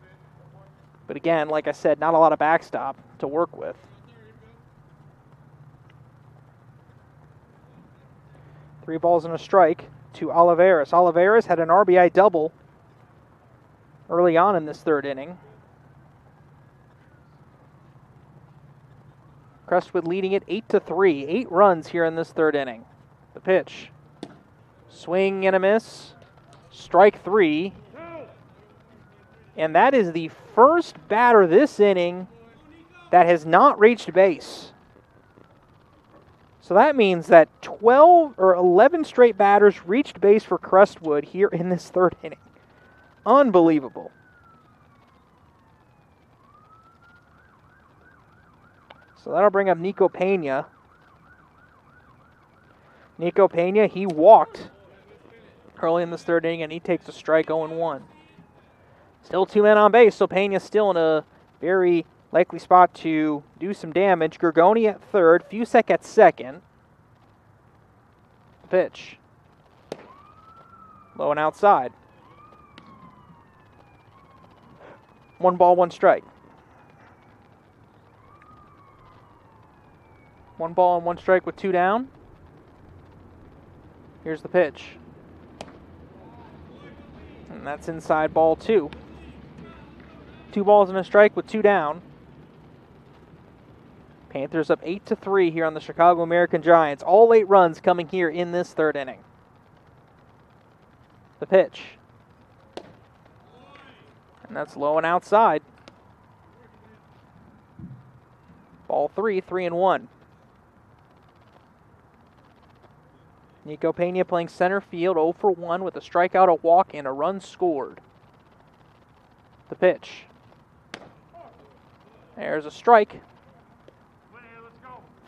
But again, like I said, not a lot of backstop to work with. 3 balls and a strike to Olivares. Olivares had an RBI double early on in this third inning. Crestwood leading it 8-3. 8 runs here in this third inning. The pitch. Swing and a miss. Strike 3. And that is the first batter this inning that has not reached base. So that means that 12 or 11 straight batters reached base for Crestwood here in this third inning. Unbelievable. So that'll bring up Nico Pena. Nico Pena, he walked early in this third inning, and he takes a strike 0-1. Still 2 men on base, so Pena's still in a very likely spot to do some damage. Gorgoni at third, Fusek at second. Pitch. Low and outside. 1 ball, 1 strike. 1 ball and 1 strike with 2 down. Here's the pitch. And that's inside ball 2. 2 balls and a strike with 2 down. Panthers up 8-3 here on the Chicago American Giants. All 8 runs coming here in this third inning. The pitch. And that's low and outside. Ball 3, 3-1. Nico Pena playing center field, 0 for 1 with a strikeout, a walk, and a run scored. The pitch. There's a strike.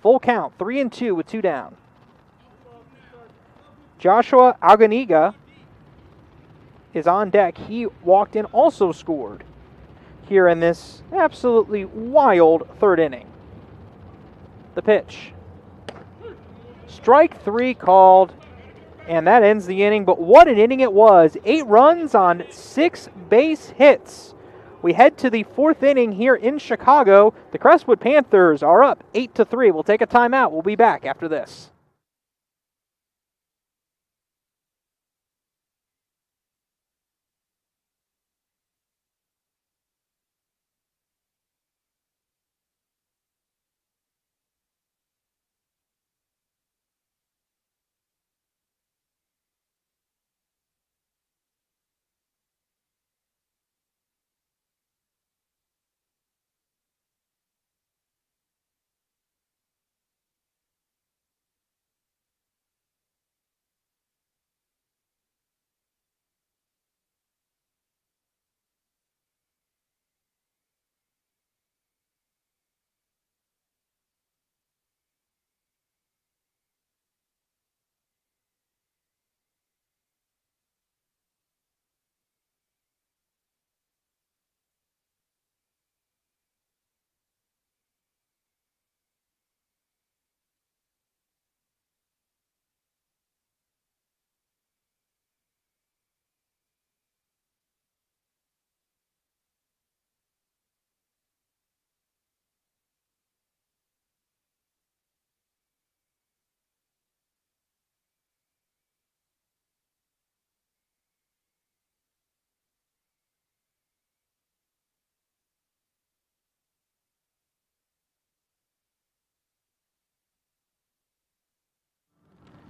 Full count, 3-2 with 2 down. Joshua Aganiga is on deck. He walked in, also scored here in this absolutely wild third inning. The pitch. Strike 3 called, and that ends the inning. But what an inning it was. 8 runs on 6 base hits. We head to the 4th inning here in Chicago. The Crestwood Panthers are up 8-3. We'll take a timeout. We'll be back after this.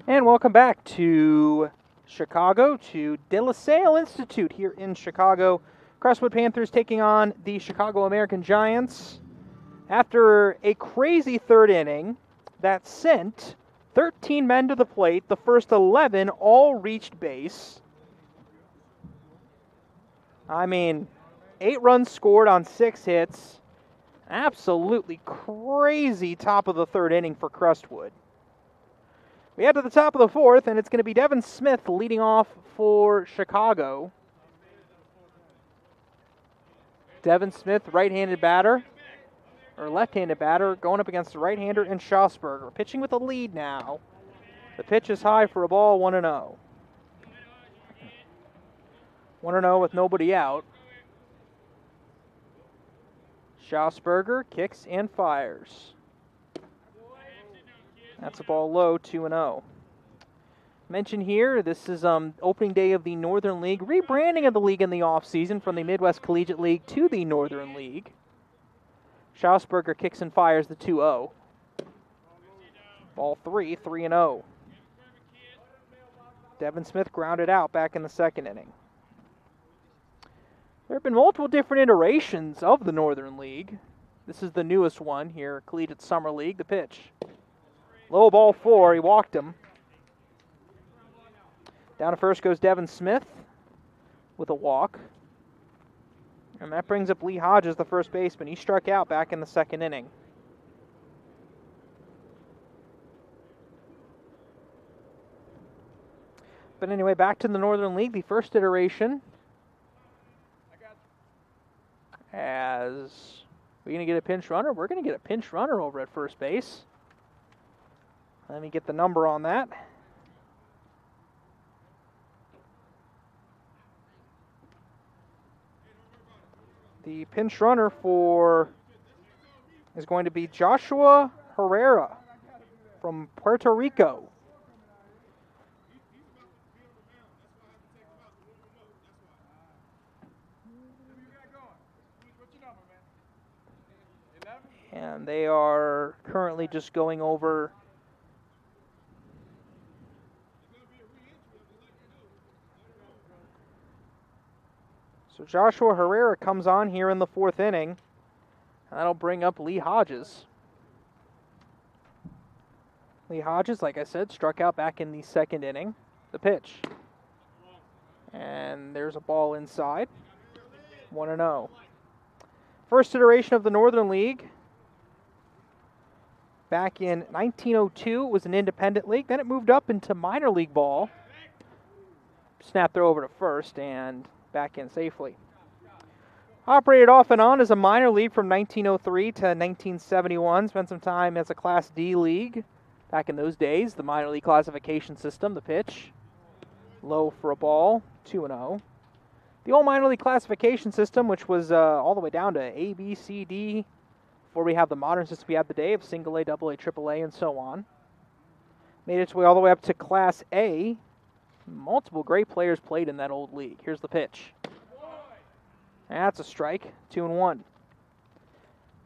And welcome back to Chicago, to De La Salle Institute here in Chicago. Crestwood Panthers taking on the Chicago American Giants. After a crazy third inning that sent 13 men to the plate, the first 11 all reached base. I mean, 8 runs scored on 6 hits. Absolutely crazy top of the third inning for Crestwood. We head to the top of the 4th, and it's going to be Devin Smith leading off for Chicago. Devin Smith, right-handed batter, or left-handed batter, going up against the right-hander and Schaussberger. Pitching with a lead now. The pitch is high for a ball, 1-0. 1-0 with nobody out. Schaussberger kicks and fires. That's a ball low, 2-0. Mention here, this is opening day of the Northern League, rebranding of the league in the offseason from the Midwest Collegiate League to the Northern League. Schaussberger kicks and fires the 2-0. Ball 3, 3-0. Devin Smith grounded out back in the second inning. There have been multiple different iterations of the Northern League. This is the newest one here, Collegiate Summer League. The pitch. Low ball 4, he walked him. Down to first goes Devin Smith with a walk. And that brings up Lee Hodges, the first baseman. He struck out back in the second inning. But anyway, back to the Northern League, the first iteration. As we're going to get a pinch runner. We're going to get a pinch runner over at first base. Let me get the number on that. The pinch runner is going to be Joshua Herrera from Puerto Rico. And they are currently just going over so Joshua Herrera comes on here in the 4th inning. That'll bring up Lee Hodges. Lee Hodges, like I said, struck out back in the 2nd inning. The pitch. And there's a ball inside. 1-0. First iteration of the Northern League. Back in 1902, it was an independent league. Then it moved up into minor league ball. Snap throw over to first and back in safely. Operated off and on as a minor league from 1903 to 1971. Spent some time as a Class D league back in those days. The minor league classification system, the pitch. Low for a ball, 2-0. The old minor league classification system, which was all the way down to A, B, C, D, before we have the modern system we have today of single A, double A, triple A, and so on. Made its way all the way up to Class A. Multiple great players played in that old league. Here's the pitch. That's a strike, 2-1.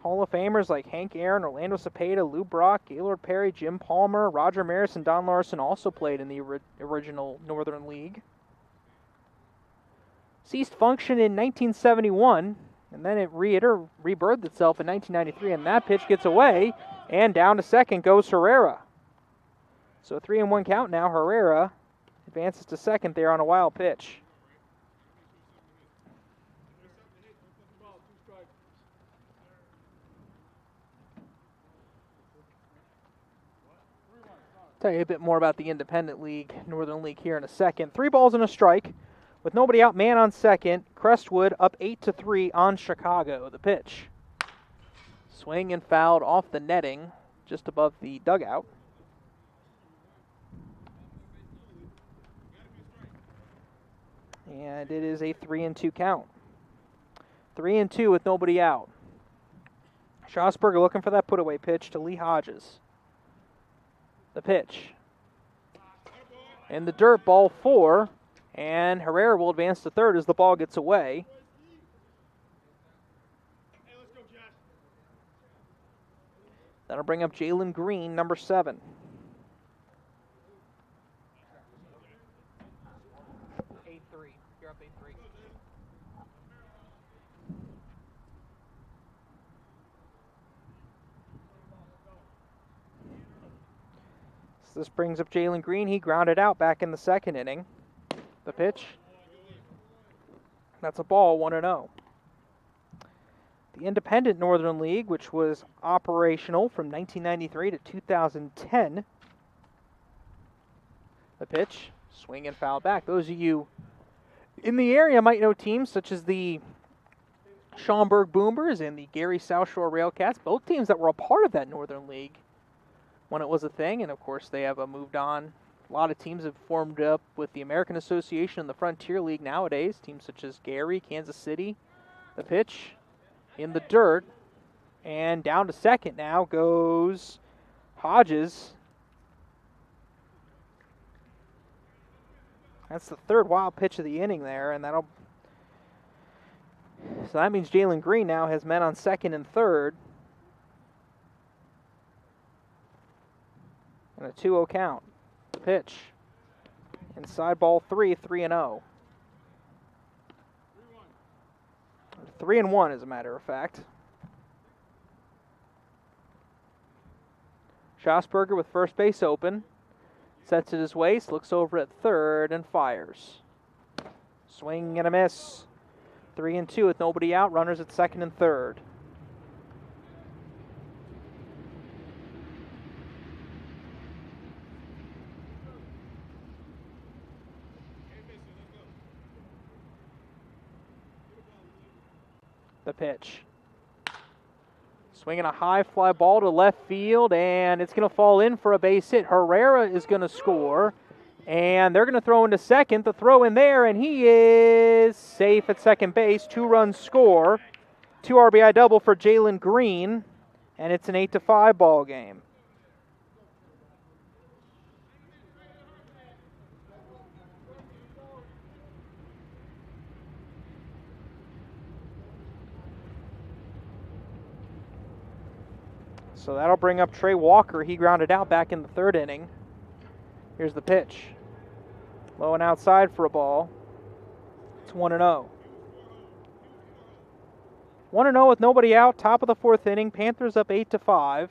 Hall of Famers like Hank Aaron, Orlando Cepeda, Lou Brock, Gaylord Perry, Jim Palmer, Roger Maris, and Don Larson also played in the original Northern League. Ceased function in 1971, and then it rebirthed itself in 1993, and that pitch gets away, and down to second goes Herrera. So a 3-1 count now. Herrera advances to second there on a wild pitch. Tell you a bit more about the Independent League, Northern League here in a second. 3 balls and a strike. With nobody out, man on second. Crestwood up 8-3 on Chicago. The pitch. Swing and fouled off the netting just above the dugout. And it is a 3-2 count. 3-2 with nobody out. Schaussberger looking for that put-away pitch to Lee Hodges. The pitch. In the dirt, ball 4. And Herrera will advance to third as the ball gets away. That'll bring up Jalen Green, number 7. So this brings up Jalen Green. He grounded out back in the second inning. The pitch. That's a ball, 1-0. The Independent Northern League, which was operational from 1993 to 2010. The pitch, swing and foul back. Those of you in the area might know teams such as the Schaumburg Boomers and the Gary South Shore Railcats, both teams that were a part of that Northern League when it was a thing, and of course they have moved on. A lot of teams have formed up with the American Association and the Frontier League nowadays, teams such as Gary, Kansas City. The pitch in the dirt, and down to second now goes Hodges. That's the third wild pitch of the inning there, and so that means Jalen Green now has men on second and third. And a 2-0 count. The pitch. Inside ball 3, 3-0. 3-1 as a matter of fact. Schosberger with first base open. Sets it his waist, looks over at third, and fires. Swing and a miss. 3-2 with nobody out. Runners at second and third. The pitch. Swinging a high fly ball to left field, and it's going to fall in for a base hit. Herrera is going to score, and they're going to throw into second. The throw in there, and he is safe at second base. 2-run score. 2 RBI double for Jalen Green, and it's an 8-5 ball game. So that'll bring up Trey Walker. He grounded out back in the third inning. Here's the pitch. Low and outside for a ball. It's 1-0. 1-0 with nobody out. Top of the fourth inning. Panthers up 8-5.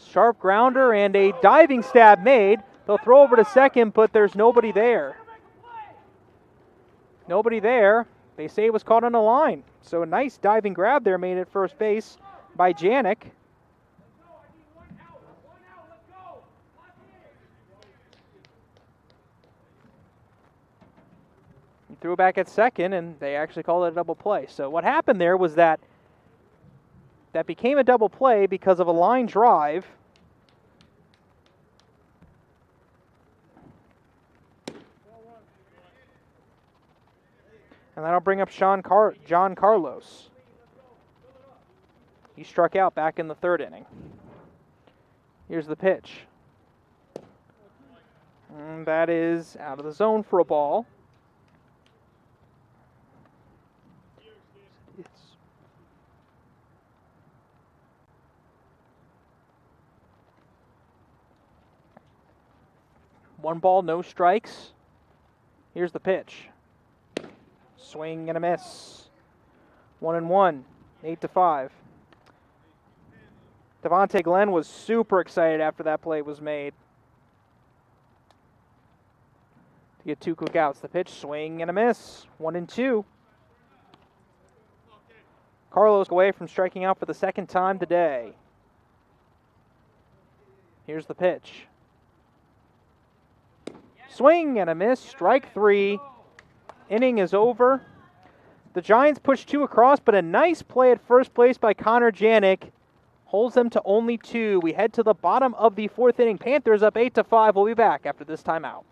Sharp grounder and a diving stab made. They'll throw over to second, but there's nobody there. Nobody there. They say it was caught on a line. So a nice diving grab there made at first base by Janik. He threw it back at second, and they actually called it a double play. So what happened there was that became a double play because of a line drive. And that'll bring up John Carlos. He struck out back in the third inning. Here's the pitch. And that is out of the zone for a ball. It's one ball, no strikes. Here's the pitch. Swing and a miss. 1-1, 8-5. Devontae Glenn was super excited after that play was made to get 2 quick outs. The pitch, swing and a miss. 1-2. Carlos away from striking out for the second time today. Here's the pitch. Swing and a miss. Strike 3. Inning is over. The Giants push 2 across, but a nice play at first base by Connor Janik holds them to only 2. We head to the bottom of the fourth inning. Panthers up 8-5. We'll be back after this timeout.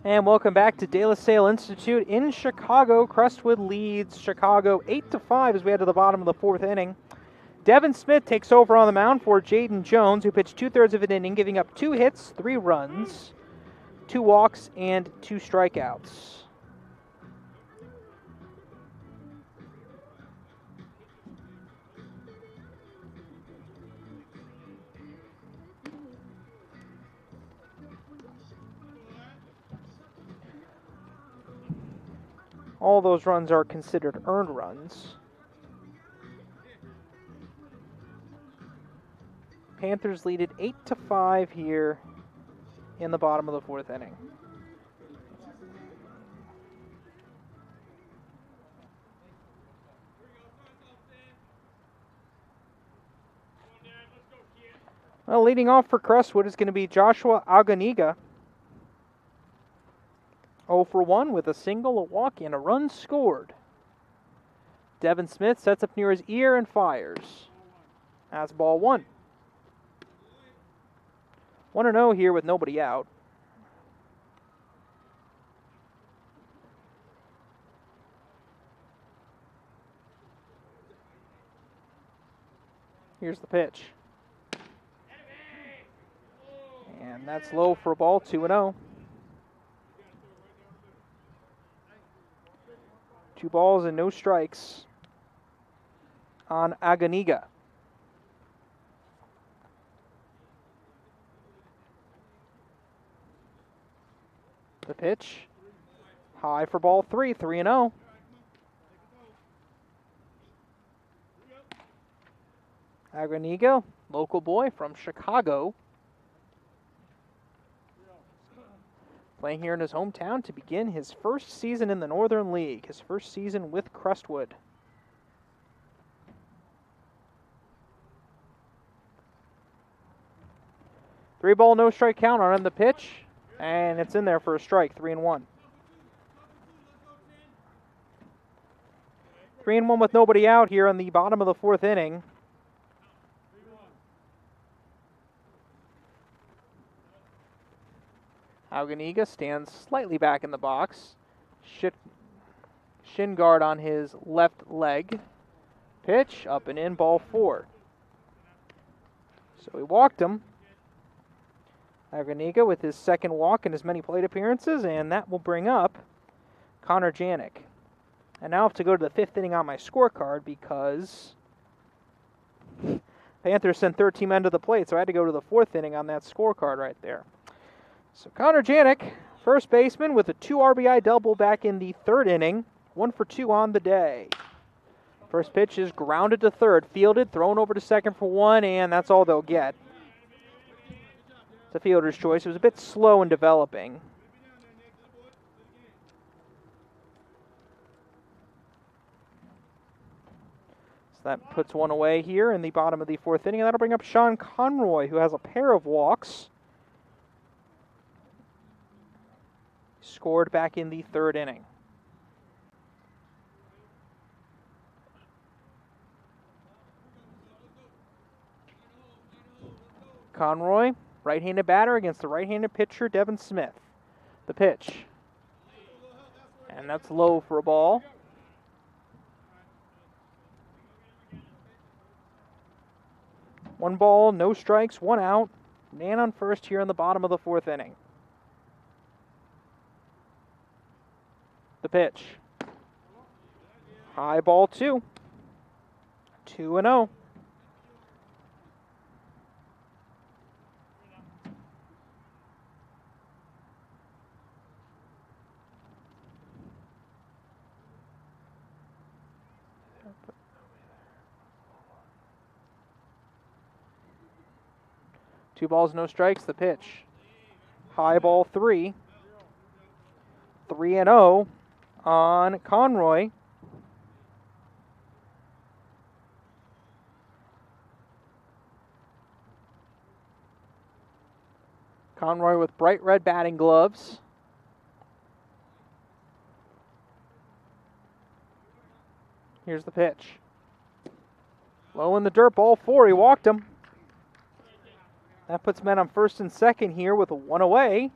And welcome back to De La Salle Institute in Chicago. Crestwood leads Chicago 8-5 as we head to the bottom of the 4th inning. Devin Smith takes over on the mound for Jaden Jones, who pitched 2/3 of an inning, giving up 2 hits, 3 runs, 2 walks, and 2 strikeouts. All those runs are considered earned runs. Panthers lead it 8-5 here in the bottom of the 4th inning. Well, leading off for Crestwood is going to be Joshua Aganiga. 0 for 1 with a single, a walk, and a run scored. Devin Smith sets up near his ear and fires. That's ball 1. 1-0 here with nobody out. Here's the pitch. And that's low for a ball, 2-0. 2 balls and no strikes on Aganiga. The pitch, high for ball 3, 3-0. Aganiga, local boy from Chicago, playing here in his hometown to begin his first season in the Northern League, his first season with Crestwood. Three ball, no strike count on the pitch, and it's in there for a strike, 3-1. 3-1 with nobody out here in the bottom of the 4th inning. Aganiga stands slightly back in the box. Shin guard on his left leg. Pitch, up and in, ball 4. So he walked him. Aganiga with his second walk in as many plate appearances, and that will bring up Connor Janik. And now I have to go to the 5th inning on my scorecard because Panthers sent 13 men to the plate, so I had to go to the 4th inning on that scorecard right there. So Connor Janik, first baseman with a 2 RBI double back in the 3rd inning, 1 for 2 on the day. First pitch is grounded to 3rd, fielded, thrown over to 2nd for 1, and that's all they'll get. It's a fielder's choice. It was a bit slow in developing. So that puts one away here in the bottom of the 4th inning, and that'll bring up Sean Conroy, who has a pair of walks. Scored back in the 3rd inning. Conroy, right-handed batter against the right-handed pitcher, Devin Smith. The pitch. And that's low for a ball. One ball, no strikes, 1 out. Man on first here in the bottom of the 4th inning. The pitch. High ball 2. 2-0. Two balls, no strikes. The pitch. High ball 3. 3-0 on Conroy. Conroy with bright red batting gloves. Here's the pitch. Low in the dirt, ball 4. He walked him. That puts men on 1st and 2nd here with a 1 away.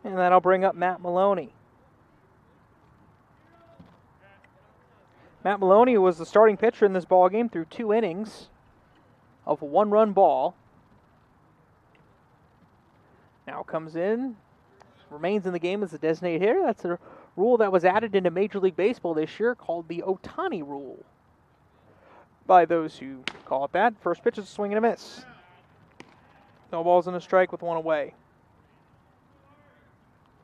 And that'll bring up Matt Maloney. Matt Maloney was the starting pitcher in this ballgame through 2 innings of a 1-run ball. Now comes in, remains in the game as a designated hitter. That's a rule that was added into Major League Baseball this year called the Ohtani rule. By those who call it that, first pitch is a swing and a miss. No balls and a strike with 1 away.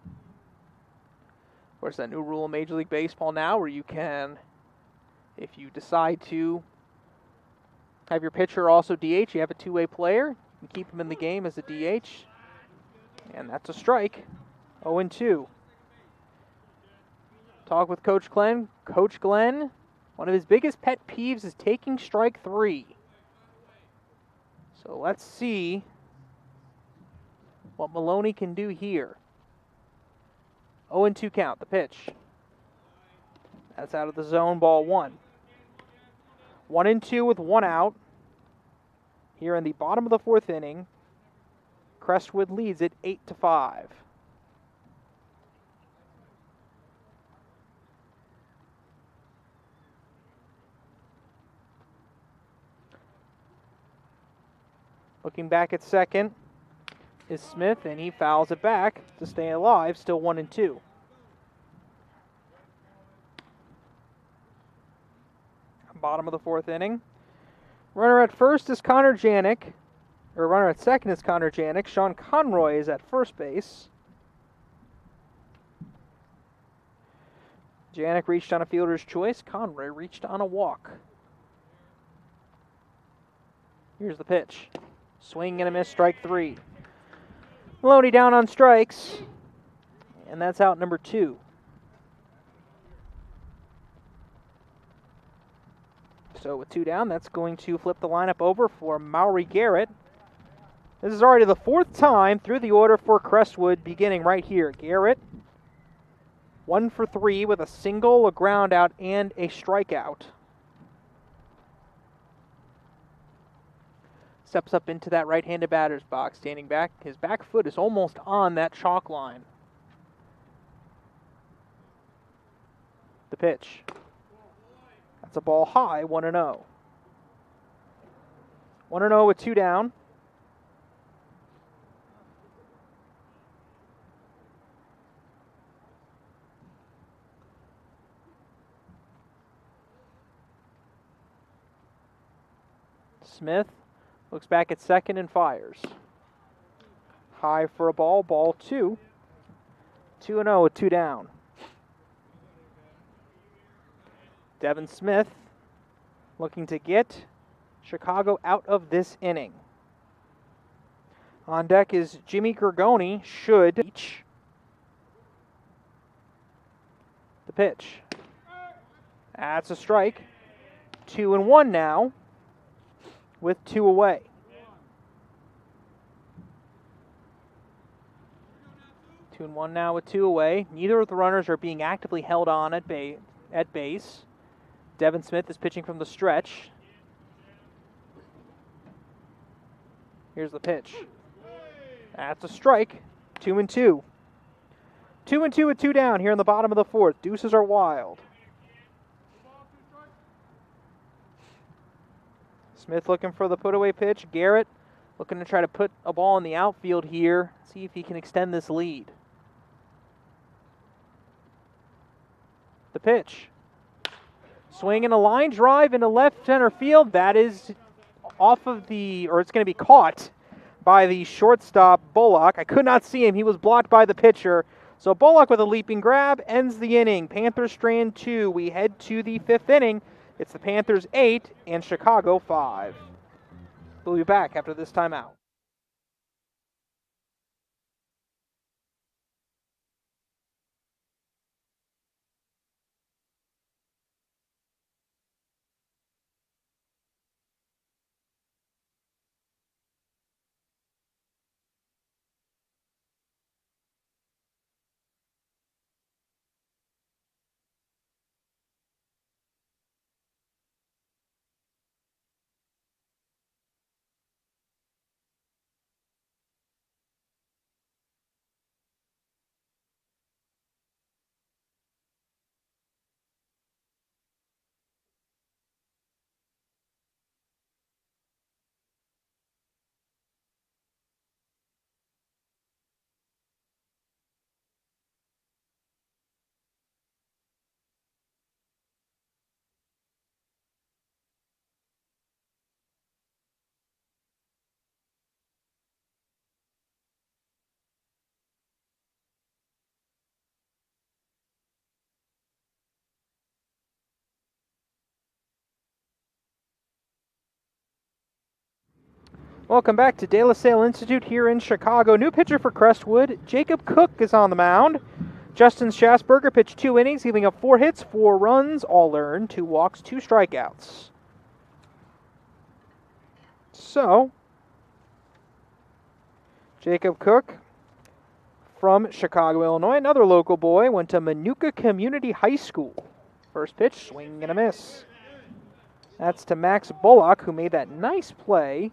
Of course, that new rule in Major League Baseball now where you can, if you decide to have your pitcher also DH, you have a 2-way player, you can keep him in the game as a DH, and that's a strike. 0-2. Talk with Coach Glenn. Coach Glenn, one of his biggest pet peeves is taking strike 3. So let's see what Maloney can do here. 0-2 count, the pitch. That's out of the zone, ball 1. 1-2 with 1 out. Here in the bottom of the 4th inning, Crestwood leads it 8-5. Looking back at second is Smith, and he fouls it back to stay alive, still 1-2. Bottom of the 4th inning. Runner at first is Connor Janik. Or runner at second is Connor Janik. Sean Conroy is at first base. Janik reached on a fielder's choice. Conroy reached on a walk. Here's the pitch. Swing and a miss, strike 3. Maloney down on strikes. And that's out number 2. So with 2 down, that's going to flip the lineup over for Maury Garrett. This is already the 4th time through the order for Crestwood, beginning right here. Garrett, 1 for 3 with a single, a ground out, and a strikeout. Steps up into that right-handed batter's box, standing back. His back foot is almost on that chalk line. The pitch. That's a ball high, 1-0. 1-0 with 2 down. Smith looks back at second and fires. High for a ball, ball 2. 2-0 with 2 down. Devin Smith looking to get Chicago out of this inning. On deck is Jimmy Gergoni, should reach. The pitch. That's a strike. 2-1 now with 2 away. Two and one now with 2 away. Neither of the runners are being actively held on at base. Devin Smith is pitching from the stretch. Here's the pitch. That's a strike. 2-2. 2-2 with 2 down here in the bottom of the 4th. Deuces are wild. Smith looking for the put-away pitch. Garrett looking to try to put a ball in the outfield here. See if he can extend this lead. The pitch. Swing and a line drive into left center field. That is off of the, or it's going to be caught by the shortstop, Bullock. I could not see him. He was blocked by the pitcher. So Bullock with a leaping grab ends the inning. Panthers strand 2. We head to the 5th inning. It's the Panthers 8 and Chicago 5. We'll be back after this timeout. Welcome back to De La Salle Institute here in Chicago. New pitcher for Crestwood. Jacob Cook is on the mound. Justin Schasberger pitched 2 innings, giving up 4 hits, 4 runs, all earned, 2 walks, 2 strikeouts. So, Jacob Cook from Chicago, Illinois, another local boy, went to Manuka Community High School. First pitch, swing and a miss. That's to Max Bullock, who made that nice play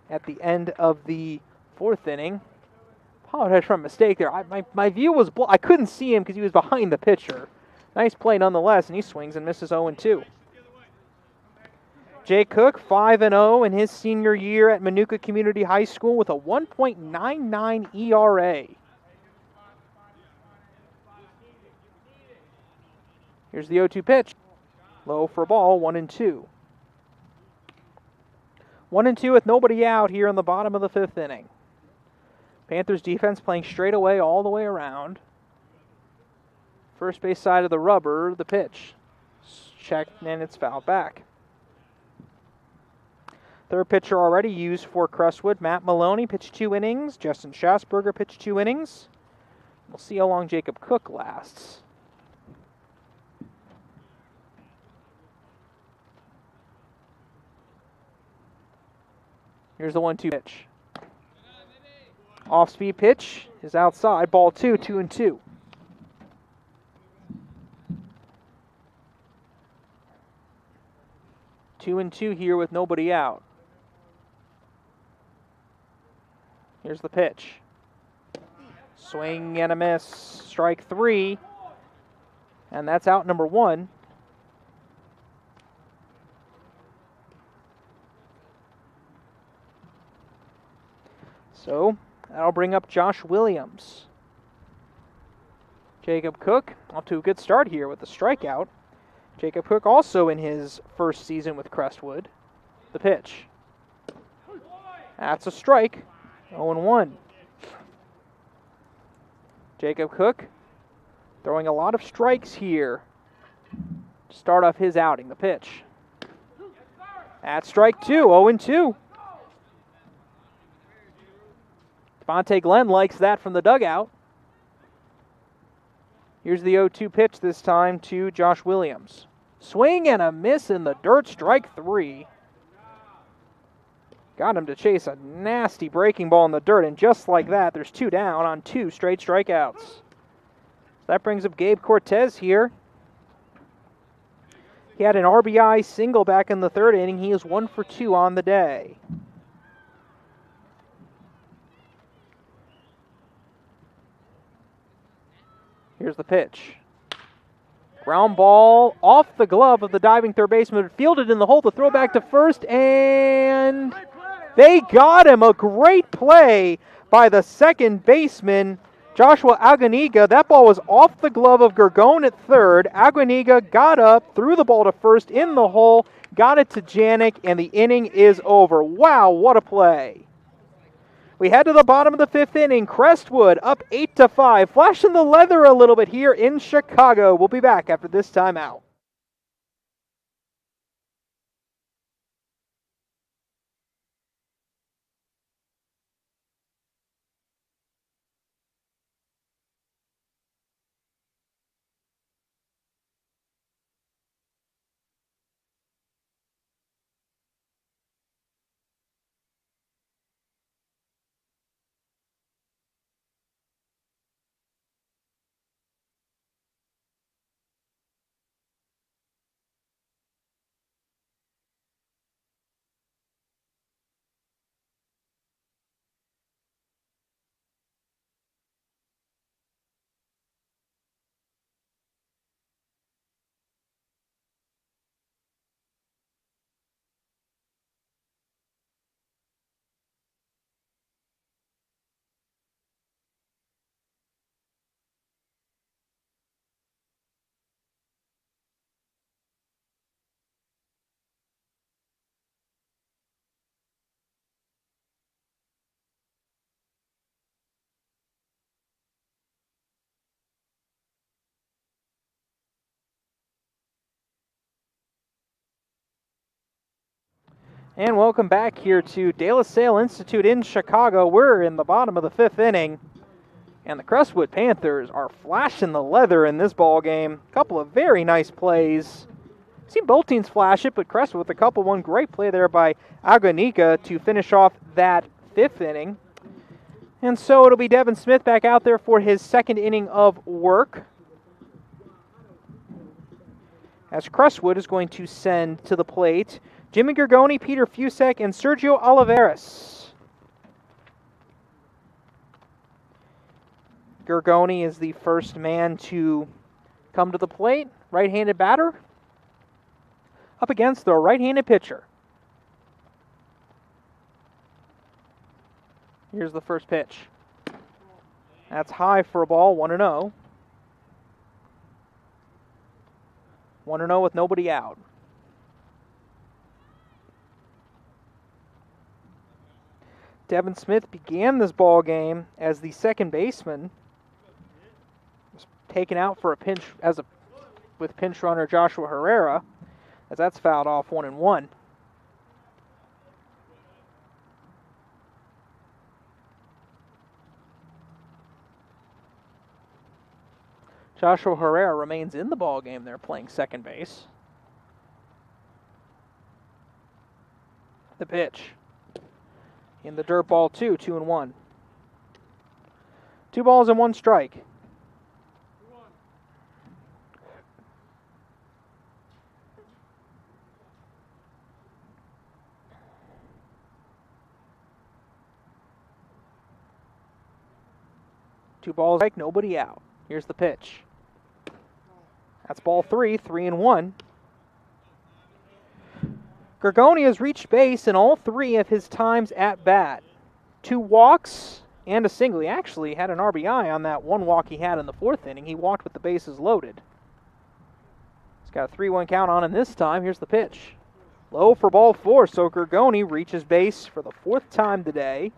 at the end of the 4th inning. Apologize for a mistake there. My view was I couldn't see him because he was behind the pitcher. Nice play nonetheless, and he swings and misses 0-2. Jay Cook, 5-0 in his senior year at Manuka Community High School with a 1.99 ERA. Here's the 0-2 pitch. Low for a ball, 1-2. 1-2 with nobody out here in the bottom of the 5th inning. Panthers defense playing straight away all the way around. First base side of the rubber, the pitch. Checked and it's fouled back. Third pitcher already used for Crestwood. Matt Maloney pitched 2 innings. Justin Schasberger pitched 2 innings. We'll see how long Jacob Cook lasts. Here's the 1-2 pitch. Off-speed pitch is outside. Ball 2, 2-2. Two and two here with nobody out. Here's the pitch. Swing and a miss. Strike 3. And that's out number 1. So that'll bring up Josh Williams. Jacob Cook off to a good start here with a strikeout. Jacob Cook also in his first season with Crestwood. The pitch. That's a strike. 0-1. Jacob Cook throwing a lot of strikes here to start off his outing. The pitch. That's strike 2. 0-2. Devontae Glenn likes that from the dugout. Here's the 0-2 pitch this time to Josh Williams. Swing and a miss in the dirt, strike 3. Got him to chase a nasty breaking ball in the dirt, and just like that, there's 2 down on 2 straight strikeouts. That brings up Gabe Cortez here. He had an RBI single back in the 3rd inning. He is 1 for 2 on the day. Here's the pitch. Ground ball off the glove of the diving third baseman, fielded in the hole to throw back to first, and they got him. A great play by the second baseman, Joshua Aguiniga. That ball was off the glove of Gergon at third. Aguiniga got up, threw the ball to first in the hole, got it to Janik, and the inning is over. Wow, what a play. We head to the bottom of the 5th inning. Crestwood up 8-5, flashing the leather a little bit here in Chicago. We'll be back after this timeout. And welcome back here to De La Salle Institute in Chicago. We're in the bottom of the 5th inning, and the Crestwood Panthers are flashing the leather in this ball game. A couple of very nice plays. Seen both teams flash it, but Crestwood with a couple. One great play there by Aguanica to finish off that 5th inning. And so it'll be Devin Smith back out there for his 2nd inning of work, as Crestwood is going to send to the plate Jimmy Gergoni, Peter Fusek, and Sergio Oliveras. Gergoni is the first man to come to the plate. Right-handed batter up against the right-handed pitcher. Here's the first pitch. That's high for a ball, 1-0. 1-0 with nobody out. Devin Smith began this ball game as the second baseman. Was taken out for a pinch with pinch runner Joshua Herrera, as that's fouled off 1-1. Joshua Herrera remains in the ball game there, playing second base. The pitch. In the dirt ball 2-1. 2 balls and 1 strike. Two balls, strike, nobody out. Here's the pitch. That's ball 3, 3-1. Gergoni has reached base in all 3 of his times at bat. 2 walks and a single. He actually had an RBI on that 1 walk he had in the 4th inning. He walked with the bases loaded. He's got a 3-1 count on him this time. Here's the pitch. Low for ball 4, so Gergoni reaches base for the 4th time today.